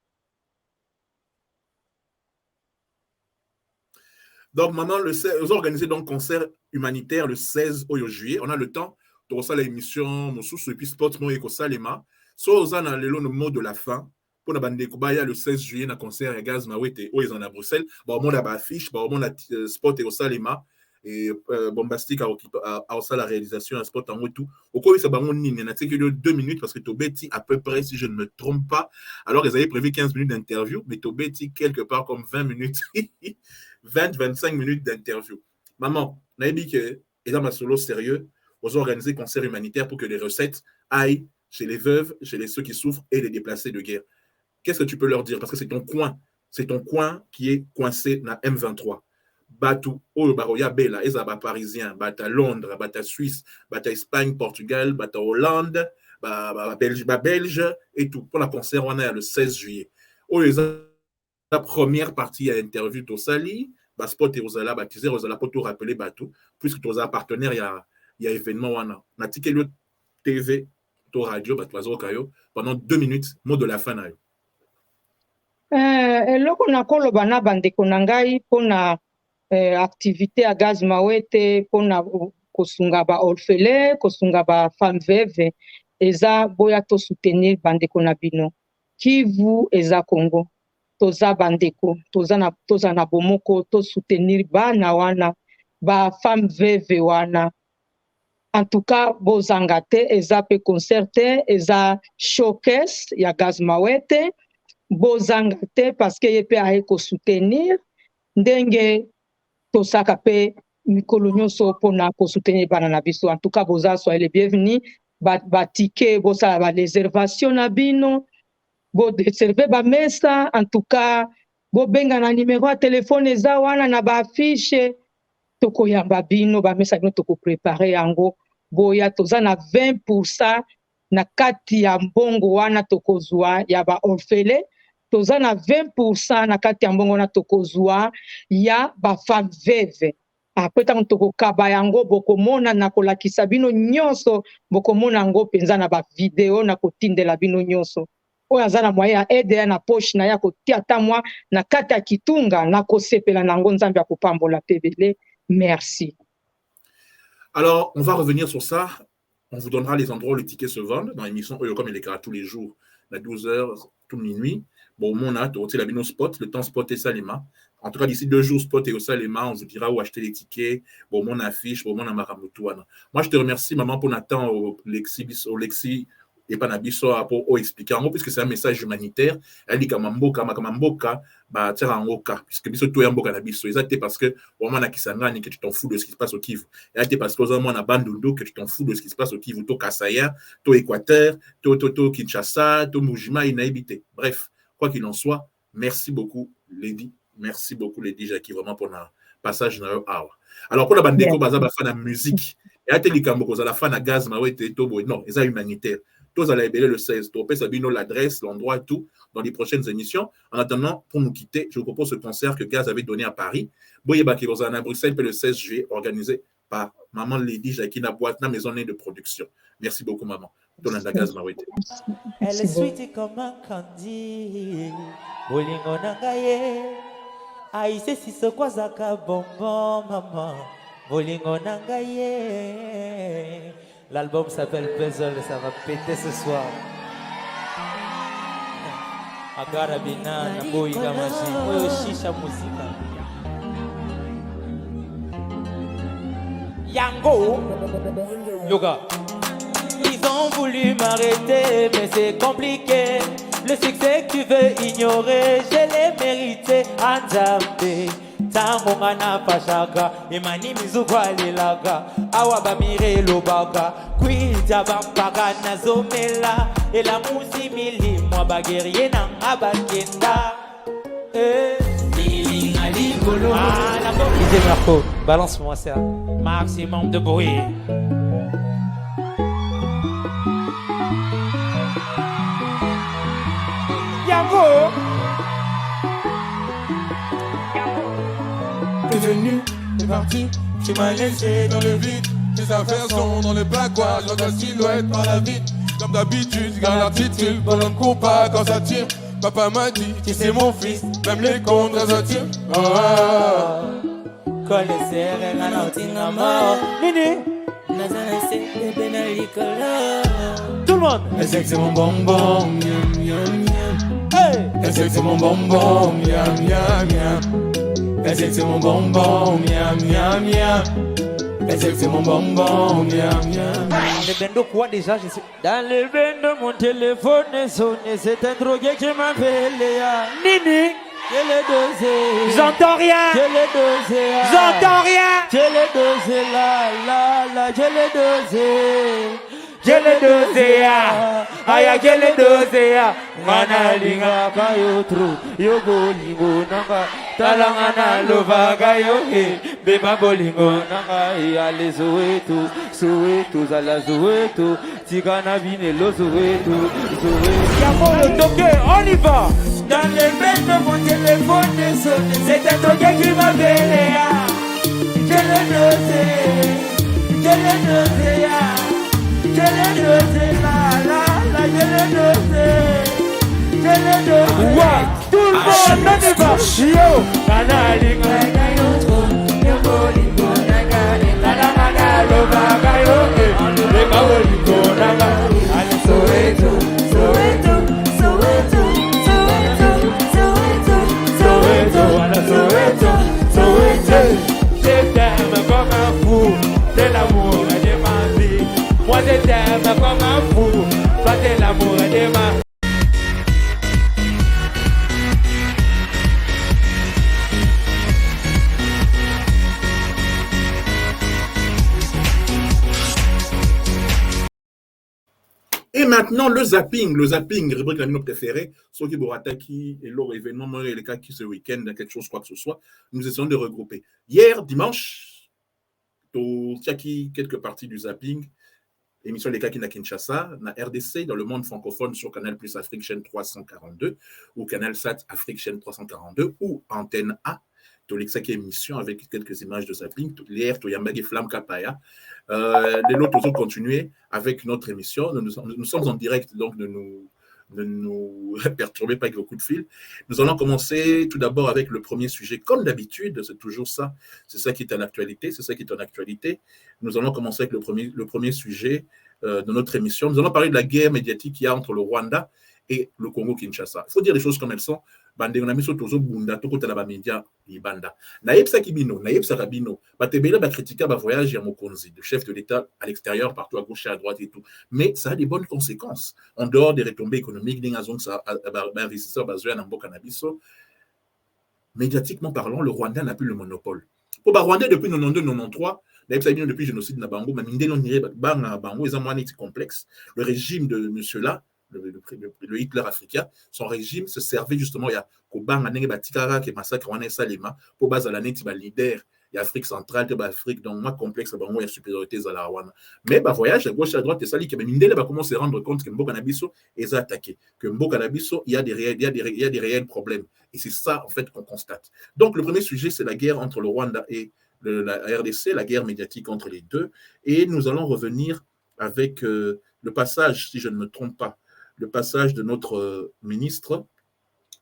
Donc maintenant, vous organisez donc concert humanitaire le 16 juillet. On a le temps de recevoir l'émission Moussousou et puis Sport Mo Eko Salema. So on a le mot de la fin. Pour la bande Kubaya le 16 juillet, na concert à Gaz Mawete, où ils en à Bruxelles. Bon, on a affiche, bon, on a Sport Eko Salema et Bombastique a la réalisation à Sport en tout. Au cours de ça, on n'a que 2 minutes parce que Tobeti à peu près, si je ne me trompe pas. Alors ils avaient prévu 15 minutes d'interview, mais Tobeti quelque part comme 20 minutes. 20-25 minutes d'interview. Maman, on a dit que les hommes solo sérieux, vous organisez concert humanitaire pour que les recettes aillent chez les veuves, chez ceux qui souffrent et les déplacés de guerre. Qu'est-ce que tu peux leur dire? Parce que c'est ton coin qui est coincé dans M23. Batou, Baroya Bella, Ezaba parisien, Bata Londres, Bata Suisse, Bata Espagne, Portugal, Bata Hollande, Belge et tout. Pour la concert, on est le 16 juillet. La première partie à l'interview Tosali, spot et Rosala baptisé, Rosala pour tout rappeler Batou, puisque tu as partenaire, il y a événement wana. Na tike le TV, to radio, Batoazo Kayo, pendant 2 minutes, mot de la fin na yo. Eloko na koloba na bandeko na ngai pona activité à Gaz Mawete pona kosunga ba orphelin, kosunga ba femme veuve, eza boya to soutenir bandeko na bino. Kivu eza Congo. Toza bandeko, toza na bomoko, to soutenir bana wana, ba femme veuve wana. En tout cas, bozanga te, eza pe concerte, eza showcase ya Gaz Mawete, bozanga te parce que yepe aye ko soutenir, ndenge tosaka pe mikolo nyonso pona ko soutenir bana na biso. En tout cas, boza soyez les bienvenus. batike bosala bareservation na bino bodeserve bamesa en tout cas bobenga na numero ya telefone eza wana na baafishe tokoyamba bino bamesa bino tokoprepare yango boya toza na 20% na kati ya mbongo wana tokozwa ya baorfele toza na 20% na kati ya mbongo wana tokozwa ya bafemme veve apres ntango tokokaba yango bokomona na kolakisa bino nyonso bokomona yango mpenza na bavideo na kotindela bino nyonso oyo aza na moyen ya aide ya na poche na ye akotia ata mwa na kati ya kitunga na kosepela na yango nzambe akopambola pebele merci. Alors, on va revenir sur ça. On vous donnera les endroits où les tickets se vendent dans l'émission Oyo comme il est tous les jours, à 12h, tout minuit. Bon, mon a, tu la bino spot, le temps spot et Salima. En tout cas, d'ici 2 jours, spot et au Salima, on vous dira où acheter les tickets. Bon, mon affiche, bon, mon amaramutouana. Moi, je te remercie, maman, pour Nathan au Lexi et Panabiso pour expliquer en gros, puisque c'est un message humanitaire. Elle dit Kamamboka, bah, tira en oka, puisque biso to yamboka na biso. Exactement parce que, au moment Kisangani, que tu t'en fous de ce qui se passe au Kivu. Et parce que, au moment na Bandundu, que tu t'en fous de ce qui se passe au Kivu, to Kasaya, to Équateur, to Kinshasa, to Mujima, Inaibité. Bref, quoi qu'il en soit, merci beaucoup, Lady. Merci beaucoup, Lady Jackie, vraiment pour notre passage dans hour. Alors, pour la bande déco, baza ba fan de musique. Et à teli kambo, la fan à gaz, ma ouais, tobo, non, ils ont humanitaire. Tous allez ébeler le 16. Topé Sabino, l'adresse, l'endroit et tout, dans les prochaines émissions. En attendant, pour nous quitter, je vous propose ce concert que Gaz avait donné à Paris. Boyeba qui va à Bruxelles, le 16 juillet, organisé par Maman Lady Jackie na boîte, na maison de production. Merci beaucoup, maman. Donanda Gaz, ma ouais. Elle est sweet comme un candy. Bolingo nangaye. Aïe, si ce quoi ça bonbon, maman. Bolingo nangaye. L'album s'appelle Puzzle et ça va péter ce soir. Agarabina, Naboy, Gamaji, Moyo Shisha Musica. Yango, Yoga. Ils ont voulu m'arrêter, mais c'est compliqué. Le succès que tu veux ignorer, je l'ai mérité. Anzambe. Tamongana pashaka imani mizukwa lilaga awaba mire lobaga kwita bampaka nazomela ela musi mili mwa baguerrier na abakenda Lilinga ligolo la DJ Marco balance-moi ça maximum de bruit Yango T'es venu, t'es parti, tu m'as laissé dans le vide. Tes affaires sont dans le placoir, dans ta silhouette par la vie. Comme d'habitude, garde l'attitude, ballon de compas quand ça tire. Papa m'a dit, tu sais mon fils, même les contre ça tire. Colesere na nautinga mort. Nini tout le monde. Elle sait que c'est mon bonbon, miam miam miam. Hey. Elle sait que c'est mon bonbon, miam miam miam. Elle sait que c'est mon bonbon, miam miam miam. Elle sait que c'est mon bonbon, miam miam. Le bendo quoi déjà je suis dans le bendo mon téléphone est sonné c'est un drogué qui m'appelle Nini je l'ai dosé j'entends rien je l'ai dosé j'entends rien je l'ai dosé la je l'ai dosé je l'ai dosé aya je l'ai dosé mana linga ka yo tru yo bolingo nanga talangana lovaga yo beba bolingo nanga ale Soweto zala Soweto tigana vine lo Soweto Yamo le toqué on y va dans les mains de mon téléphone sonné c'est un toqué qui m'appelle je l'ai dosé je l'ai dosé je l'ai dosé la je l'ai dosé je l'ai dosé tout le monde on y va yo nana linga yo tro yo bolingo nanga nana nanga lo baga yo le bolingo nanga ale Soweto Soweto Soweto Soweto Soweto Soweto ala Soweto Soweto je t'aime comme un fou c'est l'amour de ma vie moi je t'aime comme un fou toi t'es l'amour de ma vie Et maintenant, le zapping, rubrique la minute préférée, ceux qui vont attaquer et leur événement, les cas qui ce week-end, quelque chose, quoi que ce soit, nous essayons de regrouper. Hier, dimanche, il y a quelques parties du zapping, émission des cas qui na Kinshasa, na RDC, dans le monde francophone sur Canal Plus Afrique, chaîne 342, ou Canal Sat Afrique, chaîne 342, ou Antenne A, qui émission avec quelques images de zapping, l'hier, Toyambagi Flamme Kapaya. Les autres ont continué avec notre émission. Nous sommes en direct, donc ne nous perturbez pas avec vos coups de fil. Nous allons commencer tout d'abord avec le premier sujet. Comme d'habitude, c'est toujours ça. C'est ça qui est en actualité. Nous allons commencer avec le premier sujet de notre émission. Nous allons parler de la guerre médiatique qu'il y a entre le Rwanda et le Congo-Kinshasa. Il faut dire les choses comme elles sont. Bande on a mis sur tozo bunda toko tala ba média libanda naïbsa kibino naïbsa rabino batebela ba critiquer ba voyage ya mokonzi de chef de l'état à l'extérieur partout à gauche et à droite et tout, mais ça a des bonnes conséquences en dehors des retombées économiques d'ingazong ça investisseur bazoya na mboka na biso. Médiatiquement parlant, le Rwanda n'a plus le monopole. Pour le Rwanda depuis 92-93, depuis le génocide de Bango, complexe. Le régime de monsieur là, le Hitler africain, son régime se servait justement, il y a Kobanga Batikara qui massacre Wane Salema pour base à l'année il leader, il y a Afrique centrale, il y a Afrique, donc moi complexe, il y a supériorité à la Rwanda. Mais voyage à gauche à droite, et ça, il comment se rendre compte que Mboka Nabiso est attaqué, que Mboka Nabiso, il y a des réels problèmes. Et c'est ça, en fait, qu'on constate. Donc, le premier sujet, c'est la guerre entre le Rwanda et la RDC, la guerre médiatique entre les deux. Et nous allons revenir avec le passage, si je ne me trompe pas, le passage de notre ministre,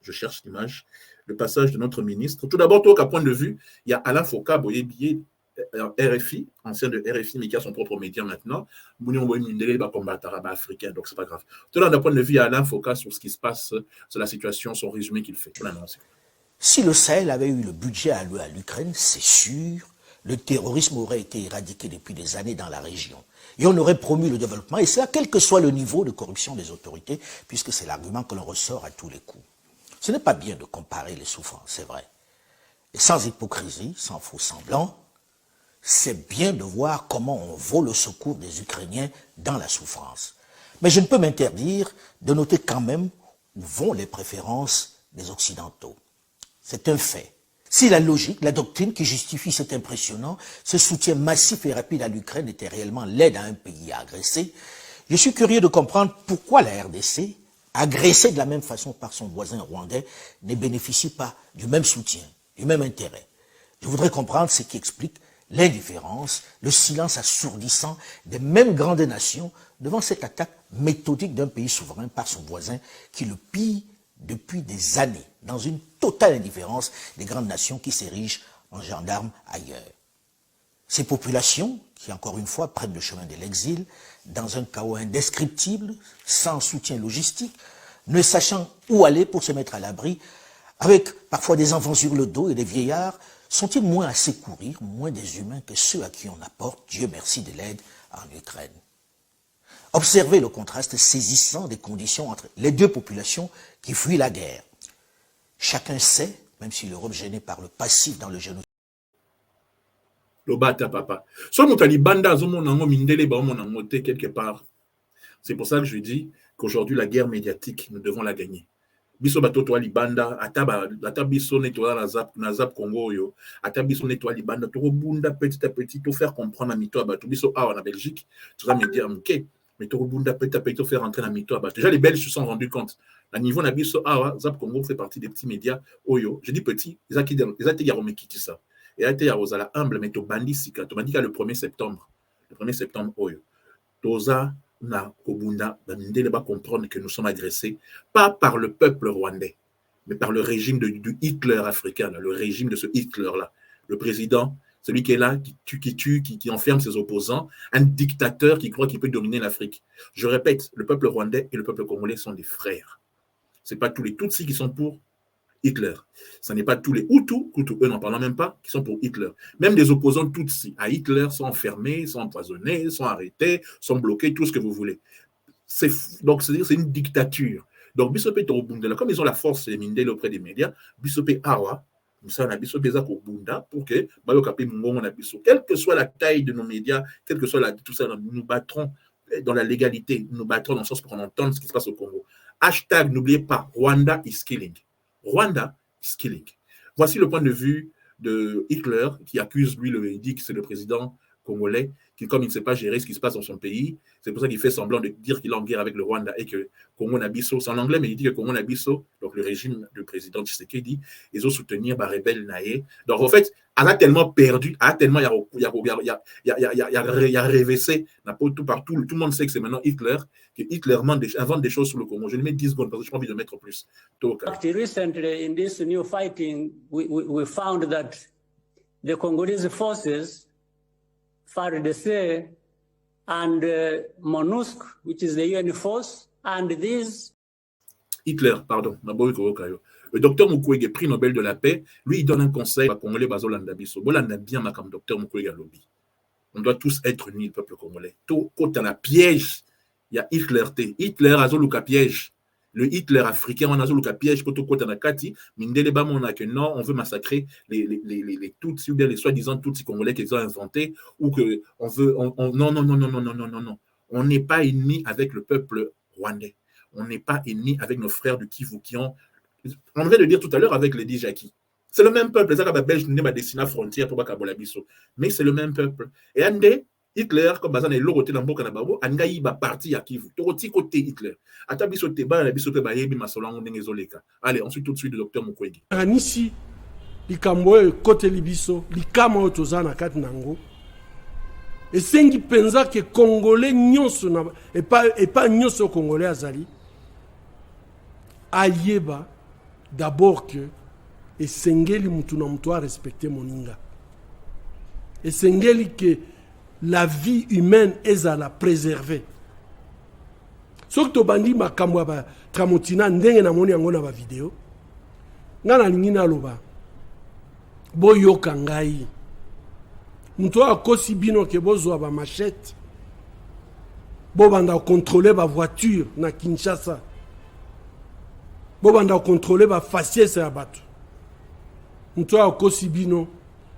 je cherche l'image, le passage de notre ministre. Tout d'abord, à point de vue, il y a Alain Foka, Boye RFI, ancien de RFI, mais qui a son propre média maintenant. Africain, donc c'est pas grave. Tout d'un point de vue, il y a Alain Foka sur ce qui se passe, sur la situation, son résumé qu'il fait. Si le Sahel avait eu le budget alloué à l'Ukraine, c'est sûr, le terrorisme aurait été éradiqué depuis des années dans la région. Et on aurait promu le développement, et cela quel que soit le niveau de corruption des autorités, puisque c'est l'argument que l'on ressort à tous les coups. Ce n'est pas bien de comparer les souffrances, c'est vrai. Et sans hypocrisie, sans faux semblant, c'est bien de voir comment on vole au secours des Ukrainiens dans la souffrance. Mais je ne peux m'interdire de noter quand même où vont les préférences des Occidentaux. C'est un fait. Si la logique, la doctrine qui justifie cet impressionnant, ce soutien massif et rapide à l'Ukraine était réellement l'aide à un pays à agresser, je suis curieux de comprendre pourquoi la RDC, agressée de la même façon par son voisin rwandais, ne bénéficie pas du même soutien, du même intérêt. Je voudrais comprendre ce qui explique l'indifférence, le silence assourdissant des mêmes grandes nations devant cette attaque méthodique d'un pays souverain par son voisin qui le pille depuis des années, dans une totale indifférence des grandes nations qui s'érigent en gendarmes ailleurs. Ces populations, qui encore une fois prennent le chemin de l'exil, dans un chaos indescriptible, sans soutien logistique, ne sachant où aller pour se mettre à l'abri, avec parfois des enfants sur le dos et des vieillards, sont-ils moins à secourir, moins des humains que ceux à qui on apporte, Dieu merci, de l'aide en Ukraine? Observez le contraste saisissant des conditions entre les deux populations qui fuient la guerre. Chacun sait, même si l'Europe gênée par le passif dans le génocide. Quelque part. C'est pour ça que je dis qu'aujourd'hui, la guerre médiatique, nous devons la gagner. Biso bato to libanda ata biso nettoya na zap Congo yo ata biso nettoya libanda to bunda petit à petit to faire comprendre à mito bato biso en Belgique tu vas me dire OK mais to bunda petit à petit to faire entrer na mito bato. Déjà les Belges se sont rendus compte à niveau na biso zap Congo fait partie des petits médias oyo, je dis petit ils a été yaromekiti ça et a été yarozala humble mais to bandi sika to mandi le 1er septembre oyo toza na Kobunda, Bamindele va comprendre que nous sommes agressés, pas par le peuple rwandais, mais par le régime du Hitler africain, là, le régime de ce Hitler-là. Le président, celui qui est là, qui enferme ses opposants, un dictateur qui croit qu'il peut dominer l'Afrique. Je répète, le peuple rwandais et le peuple congolais sont des frères. Ce n'est pas tous les Tutsis qui sont pour Hitler. Ce n'est pas tous les Hutus, eux n'en parlons même pas, qui sont pour Hitler. Même des opposants Tutsis à Hitler sont enfermés, sont empoisonnés, sont arrêtés, sont bloqués, tout ce que vous voulez. Donc, c'est une dictature. Donc, Bissopé Torobunda, comme ils ont la force de Mindele auprès des médias, Bissopé Awa, pour que, quelle que soit la taille de nos médias, quelle que soit tout ça, nous nous battrons dans la légalité. Nous battrons dans le sens pour qu'on entende ce qui se passe au Congo. Hashtag, n'oubliez pas, Rwanda is killing. Rwanda is killing. Voici le point de vue de Hitler, qui accuse, lui, il dit que c'est le président congolais, qui, comme il ne sait pas gérer ce qui se passe dans son pays, c'est pour ça qu'il fait semblant de dire qu'il est en guerre avec le Rwanda et que Congo Nabiso, c'est en anglais, mais il dit que Congo Nabiso, donc le régime du président Tshisekedi, ils ont soutenu les rebelles naïfs. Donc, en fait, elle a tellement perdu, il y a révessé tout partout. Tout le monde sait que c'est maintenant Hitler, que Hitler invente des choses sur le Congo. Je lui mets 10 secondes parce que je n'ai pas envie de mettre plus. Recently, in this new fighting, we found that the Congolese forces, FARDC and MONUSC, which is the UN force, and these... Hitler, pardon. Le docteur Mukwege, prix Nobel de la paix, lui, il donne un conseil à Congolais, Bazolanda Biso. Bolanda bien, ma comme docteur Mukwege à lobby. On doit tous être unis, le peuple congolais. Tout, quand on a piège, il y a Hitler. Hitler a zoluka piège. Le Hitler africain, on a zoluka piège. Quand on a Kati, Mindele Bamon a que non, on veut massacrer les Tutsis ou bien les soi-disant Tutsis congolais qu'ils ont inventés, ou que on veut. Non. On n'est pas ennemis avec le peuple rwandais. On n'est pas ennemis avec nos frères du Kivu qui ont. On vient de dire tout à l'heure avec les Dijaki. C'est le même peuple. Les Arabes belges n'ont pas dessiné la frontière pour Bakabola Biso. Mais c'est le même peuple. Et Andé, Hitler, comme Bazan est l'oroté dans Boka Nababo, Angaï va partir à Kivu. Toroti côté Hitler. Atabiso Teba, la Biso Teba, Yebi Masolango Nengezoleka. Allez, ensuite tout de suite le docteur Mukwege. Anisi, Likambo, côté Libiso, Likama Otozana Katnango. Et sengi penza que Congolais nyonso et pas nyonso Congolais azali. Ayeba d'abord que et sengeli mutu na mutu a respecter moninga. Et sengeli que la vie humaine est à la préserver. Soki to bandi makambo ba tramotina ndenge na moni yango na ba vidéo. Ngana lingi na loba. Boyoka ngai. Mutu a kosi bino ke bozwa ba machette. Bo banda contrôler ba voiture na Kinshasa. Bo banda contrôler ba faciès ya bato. Mutu a kosi bino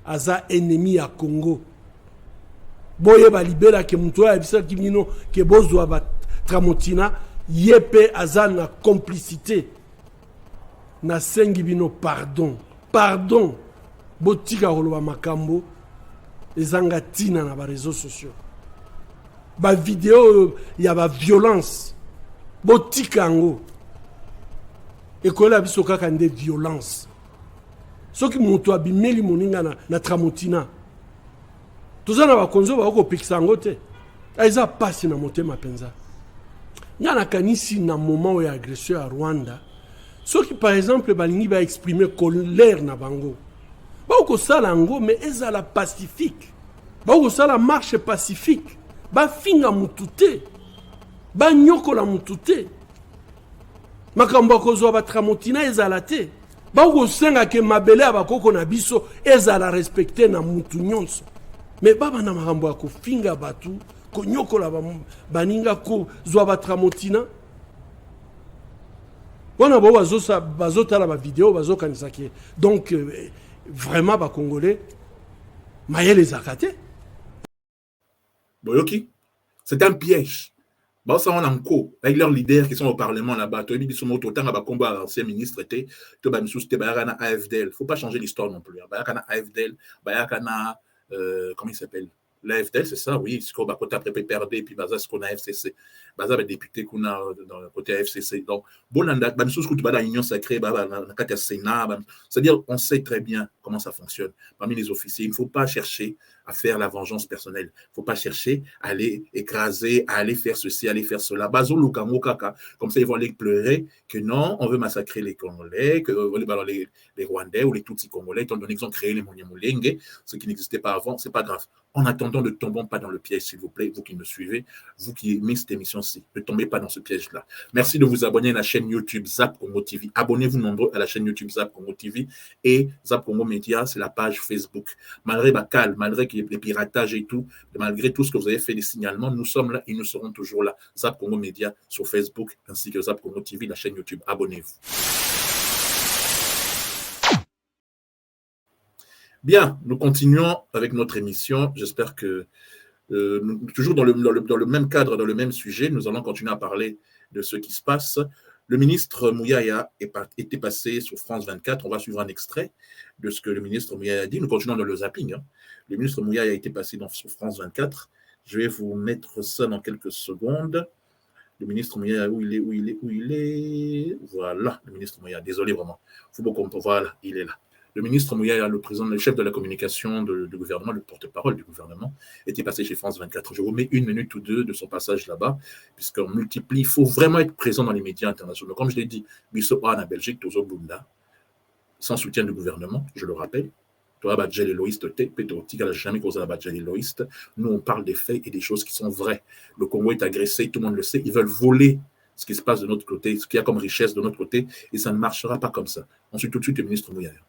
aza ennemi ya Congo. Boye ba libera ke mutu a bisa kimino ke bozwa ba tramotina yepe aza na complicité. Na sengi bino pardon. Botika koloba makambo ezanga tina na ba réseaux sociaux. Ba vidéo ya ba violence. Botika ngo. Ekola biso kaka nde violence. Soki mutu abimeli moninga na tramotina. Tozana ba konzo ba ko pikisa ngo te. Aiza pasi na motema penza. Ngana kanisi na moment ya agression à Rwanda. Soki par exemple balingi ba exprimer colère na bango. Ba ko sala ngo mais ezala pacifique. Ba ko sala marche pacifique. Ba finga mutute. Ba nyoko la mutute. Makambo ko zo ba tramotina ezala te. Ba ko senga ke mabele abakoko na biso ezala respecter na mutu nyonso. Mais baba na makambo ko finga batu ko nyoko la baninga ko zo ba tramotina. Wana bo bazota la ba vidéo bazokanisa ke donc vraiment ba congolais mayele zakate. Boyoki, c'est un piège. Bah, ça, on a encore, avec leurs leaders qui sont au Parlement là-bas, tu as dit, autant à combat ancien ministre, tu as mis sous AFDL. Il ne faut pas changer l'histoire non plus. AFDL, comment il s'appelle? L'AFDL, c'est ça, oui. C'est qu'on a côté après PPRD, puis ce qu'on a FCC. Baza va député qu'on a dans le côté FCC. Donc, Bolanda, même chose que tu vas dans l'Union sacrée, dans le Sénat, c'est-à-dire, on sait très bien comment ça fonctionne. Parmi les officiers, il ne faut pas chercher à faire la vengeance personnelle. Il ne faut pas chercher à aller écraser, à aller faire ceci, à aller faire cela. Bazo Lukamo Kaka. Comme ça, ils vont aller pleurer que non, on veut massacrer les Congolais, que les Rwandais ou les Tutsis Congolais, étant donné qu'ils ont créé les Monyamulenge, ce qui n'existait pas avant, c'est pas grave. En attendant, ne tombons pas dans le piège, s'il vous plaît, vous qui me suivez, vous qui aimez cette émission-ci. Ne tombez pas dans ce piège-là. Merci de vous abonner à la chaîne YouTube Zap Congo TV. Abonnez-vous nombreux à la chaîne YouTube Zap Congo TV et Zap Congo Media, c'est la page Facebook. Malgré Bakal, malgré les piratages et tout, malgré tout ce que vous avez fait, les signalements, nous sommes là et nous serons toujours là. Zap Congo Media sur Facebook ainsi que Zap Congo TV, la chaîne YouTube. Abonnez-vous. Bien, nous continuons avec notre émission. J'espère que Toujours dans le même cadre, dans le même sujet, nous allons continuer à parler de ce qui se passe. Le ministre Mouyaya était passé sur France 24. On va suivre un extrait de ce que le ministre Mouyaya a dit. Nous continuons dans le zapping. Le ministre Mouyaya a été passé sur France 24. Je vais vous mettre ça dans quelques secondes. Le ministre Mouyaya, où il est. Voilà, le ministre Mouyaya. Désolé vraiment. Faut beaucoup comprendre. Voilà, il est là. Le ministre Mouyaya, le chef de la communication du gouvernement, le porte-parole du gouvernement, était passé chez France 24. Je vous mets 1 minute ou 2 de son passage là-bas, puisqu'on multiplie. Il faut vraiment être présent dans les médias internationaux. Comme je l'ai dit, Bissopra en Belgique, Tozo Bunda, sans soutien du gouvernement, je le rappelle. Toi, Badjel Eloïste, Pétotika n'a jamais causé la Badjel Eloïste. Nous, on parle des faits et des choses qui sont vraies. Le Congo est agressé, tout le monde le sait. Ils veulent voler ce qui se passe de notre côté, ce qu'il y a comme richesse de notre côté, et ça ne marchera pas comme ça. Ensuite, tout de suite, le ministre Mouyaya.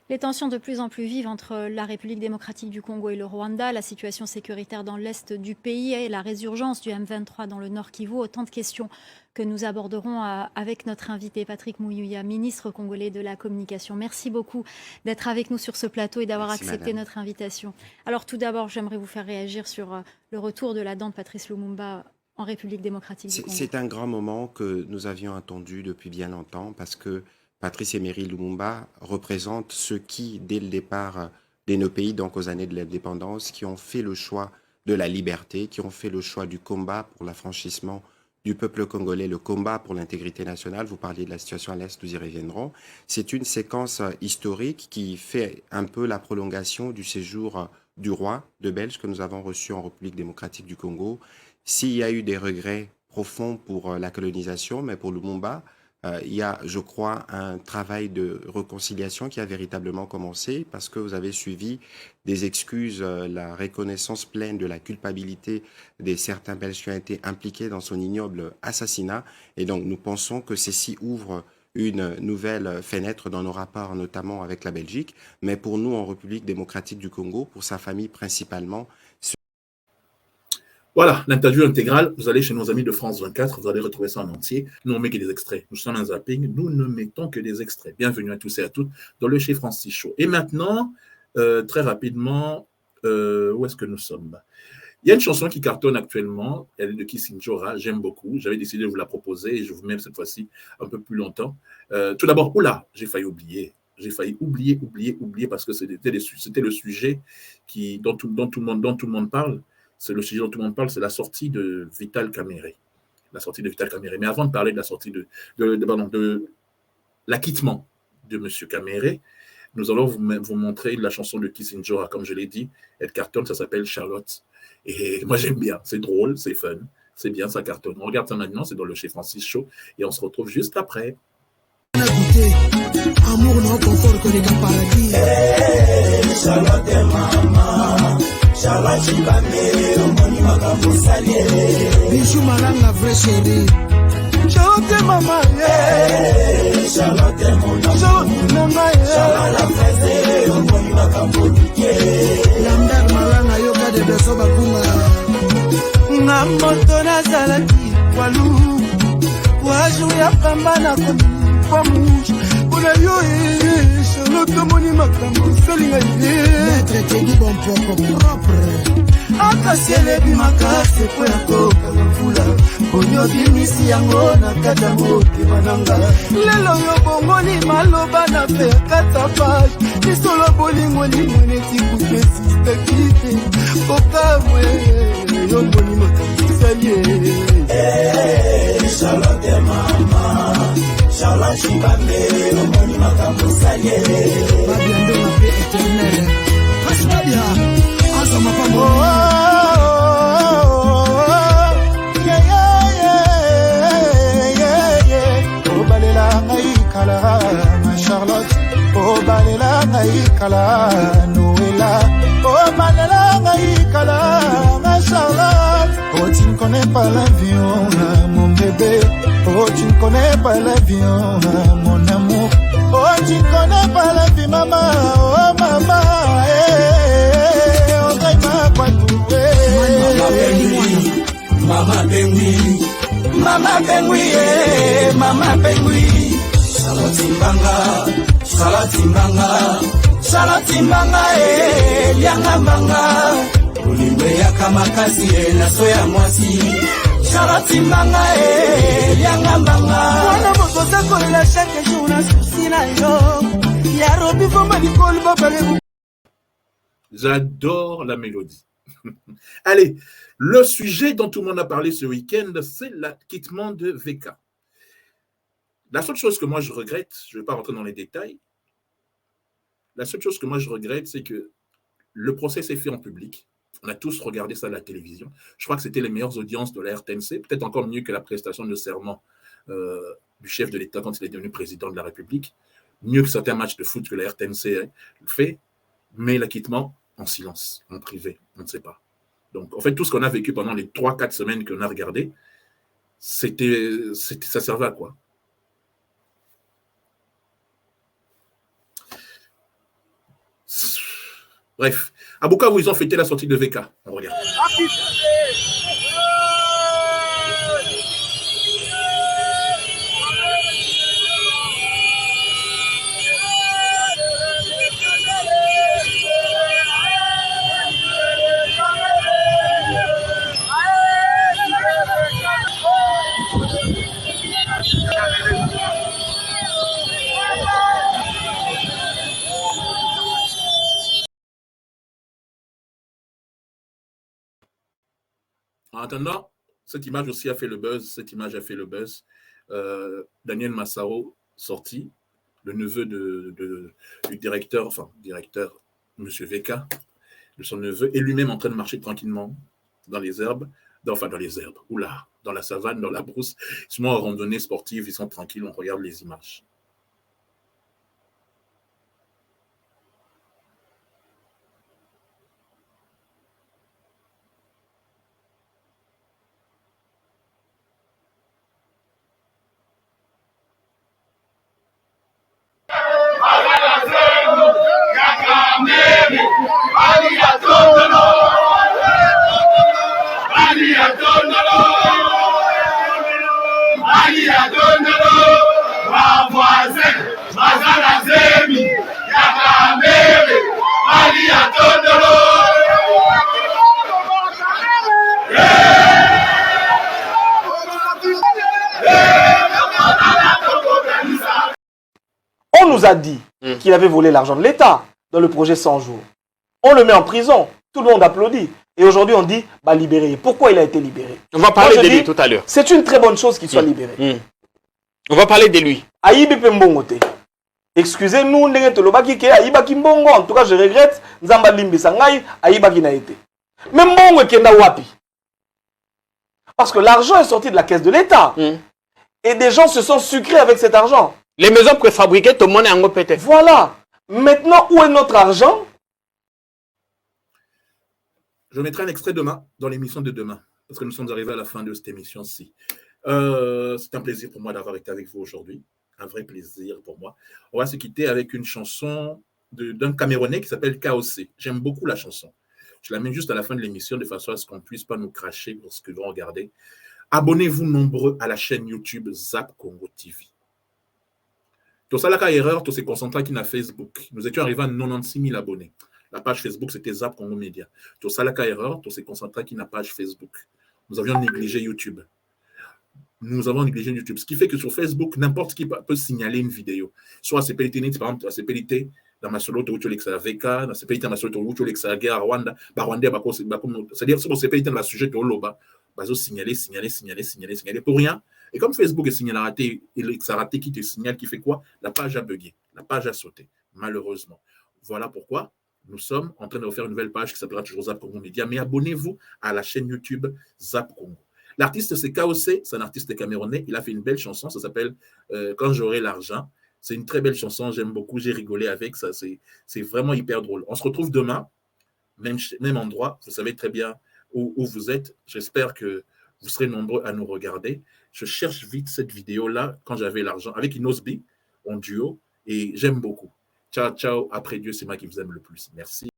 Les tensions de plus en plus vives entre la République démocratique du Congo et le Rwanda, la situation sécuritaire dans l'est du pays et la résurgence du M23 dans le Nord Kivu, autant de questions que nous aborderons avec notre invité Patrick Muyaya, ministre congolais de la communication. Merci beaucoup d'être avec nous sur ce plateau et d'avoir accepté notre invitation. Alors tout d'abord, j'aimerais vous faire réagir sur le retour de la dent de Patrice Lumumba en République démocratique du Congo. C'est un grand moment que nous avions attendu depuis bien longtemps parce que Patrice Emery Lumumba représente ceux qui, dès le départ de nos pays, donc aux années de l'indépendance, qui ont fait le choix de la liberté, qui ont fait le choix du combat pour l'affranchissement du peuple congolais, le combat pour l'intégrité nationale. Vous parliez de la situation à l'Est, nous y reviendrons. C'est une séquence historique qui fait un peu la prolongation du séjour du roi de Belge que nous avons reçu en République démocratique du Congo. S'il y a eu des regrets profonds pour la colonisation, mais pour Lumumba, il y a, je crois, un travail de réconciliation qui a véritablement commencé parce que vous avez suivi des excuses, la reconnaissance pleine de la culpabilité de certains Belges qui ont été impliqués dans son ignoble assassinat. Et donc, nous pensons que ceci ouvre une nouvelle fenêtre dans nos rapports, notamment avec la Belgique. Mais pour nous, en République démocratique du Congo, pour sa famille principalement, voilà, l'interview intégrale, vous allez chez nos amis de France 24, vous allez retrouver ça en entier. Nous, on met que des extraits. Nous sommes un zapping, nous ne mettons que des extraits. Bienvenue à tous et à toutes dans le Chez Francis Show. Et maintenant, très rapidement, où est-ce que nous sommes? Il y a une chanson qui cartonne actuellement, elle est de Kissinjora, j'aime beaucoup. J'avais décidé de vous la proposer et je vous mets cette fois-ci un peu plus longtemps. Tout d'abord, j'ai failli oublier. J'ai failli oublier parce que c'était le sujet dont tout le monde parle. C'est le sujet dont tout le monde parle, c'est la sortie de Vital Kamerhe. La sortie de Vital Kamerhe. Mais avant de parler de la sortie de l'acquittement de M. Kamerhe, nous allons vous montrer la chanson de Kissinjora. Comme je l'ai dit, elle cartonne, ça s'appelle Charlotte. Et moi, j'aime bien. C'est drôle, c'est fun. C'est bien, ça cartonne. On regarde ça maintenant, c'est dans le Chez Francis Show. Et on se retrouve juste après. Amour non confort que les paradis. Charlotte maman, Charlotte Chibamé, Omoni Makambo Salé. Bijou Malang la vraie chérie. Charlotte maman, Charlotte mon Charlotte maman, Charlotte la fraise, Omoni Makambo Piqué. Lamdar Malang ayoka de beso bakuma. Ngamoto na salati, walou, wajou ya pamba na komi. Maître Teddy bon propre akasiele bimakase po ya koka mvula onyo bimisi yango na kata motema nanga lelo yo bongoli maloba na pe kata page lisolo bolingo limoneti coupe sistakite kokamwe yo boni makambisalie Charlotte mama Charlotte Chibamé, Omoni Makambo Salé. Babiando la paix éternelle. Rastabia, Asama Pambo. Oh, balela Naïkala, ma Charlotte. Oh, balela Naïkala, Noëlla. Oh, balela Naïkala, ma Charlotte. Oh, tu ne connais pas l'avion, mon bébé. Oh, tu ne connais pas la vie, oh, mon amour. Oh, tu ne connais pas la vie, maman. Oh, maman. Oh, vraiment, quoi trouver. Maman Bengui. Maman Bengui, Maman Bengui. Charlotte Mbanga, Charlotte Mbanga, Lianga Mbanga. Bolingo ya kamakasi na soya mwasi. Charlotte manga lianga manga. Wana mokosa kolela chaque jour na souci na yo. Ya robi voma likolo babale. J'adore la mélodie. Allez, le sujet dont tout le monde a parlé ce week-end, c'est l'acquittement de VK. La seule chose que moi je regrette, je ne vais pas rentrer dans les détails, la seule chose que moi je regrette, c'est que le procès s'est fait en public. On a tous regardé ça à la télévision. Je crois que c'était les meilleures audiences de la RTNC, peut-être encore mieux que la prestation de serment du chef de l'État quand il est devenu président de la République, mieux que certains matchs de foot que la RTNC fait, mais l'acquittement en silence, en privé, on ne sait pas. Donc, en fait, tout ce qu'on a vécu pendant les 3-4 semaines qu'on a regardé, ça servait à quoi? Bref, à Bukavu, ils ont fêté la sortie de VK. On regarde. En attendant, cette image aussi a fait le buzz. Cette image a fait le buzz. Daniel Massaro sorti, le neveu du directeur, M. VK, de son neveu, et lui-même en train de marcher tranquillement dans les herbes, dans la savane, dans la brousse. Souvent en randonnée sportive, ils sont tranquilles, on regarde les images. On nous a dit qu'il avait volé l'argent de l'État dans le projet 100 jours. On le met en prison, tout le monde applaudit. Et aujourd'hui, on dit, bah libéré. Pourquoi il a été libéré? On va parler de lui tout à l'heure. C'est une très bonne chose qu'il soit libéré. On va parler de lui. Aïbi Pembongote. Excusez-nous, en tout cas, je regrette. Nzamba Limbi Sangai, Aïba qui n'a été. Mais Mbongo Kenda Wapi. Parce que l'argent est sorti de la caisse de l'État. Et des gens se sont sucrés avec cet argent. Les maisons préfabriquées, tout le monde est en pété. Voilà. Maintenant, où est notre argent? Je mettrai un extrait demain, dans l'émission de demain, parce que nous sommes arrivés à la fin de cette émission-ci. C'est un plaisir pour moi d'avoir été avec vous aujourd'hui. Un vrai plaisir pour moi. On va se quitter avec une chanson d'un Camerounais qui s'appelle KOC. J'aime beaucoup la chanson. Je la mets juste à la fin de l'émission de façon à ce qu'on ne puisse pas nous cracher pour ce que l'on regarder. Abonnez-vous nombreux à la chaîne YouTube Zap Congo TV. Tout ça, la erreur, tout ces concentrés qui n'a Facebook. Nous étions arrivés à 96 000 abonnés. La page Facebook, c'était Zap Congo Média. Tout ça, la erreur, tout ces concentrés qui n'a page Facebook. Nous avions négligé YouTube. Nous avons négligé YouTube. Ce qui fait que sur Facebook, n'importe qui peut signaler une vidéo. Soit à CPLT, par exemple, à CPLT, dans ma solo, tu as VK, dans CPLT, dans ma solo, tu as guerre à Rwanda, c'est-à-dire, sur CPLT, dans la sujet, tu as signaler pour rien. Et comme Facebook est signalé, ça a raté qui te signale, qui fait quoi? La page a bugué, la page a sauté, malheureusement. Voilà pourquoi nous sommes en train de faire une nouvelle page qui s'appellera toujours Zap Congo Média. Mais abonnez-vous à la chaîne YouTube Zap Congo. L'artiste, c'est KOC, c'est un artiste camerounais. Il a fait une belle chanson, ça s'appelle Quand j'aurai l'argent. C'est une très belle chanson, j'aime beaucoup, j'ai rigolé avec ça. C'est vraiment hyper drôle. On se retrouve demain, même endroit. Vous savez très bien où vous êtes. J'espère que vous serez nombreux à nous regarder. Je cherche vite cette vidéo-là, Quand j'avais l'argent, avec Inosbi, en duo, et j'aime beaucoup. Ciao, ciao. Après Dieu, c'est moi qui vous aime le plus. Merci.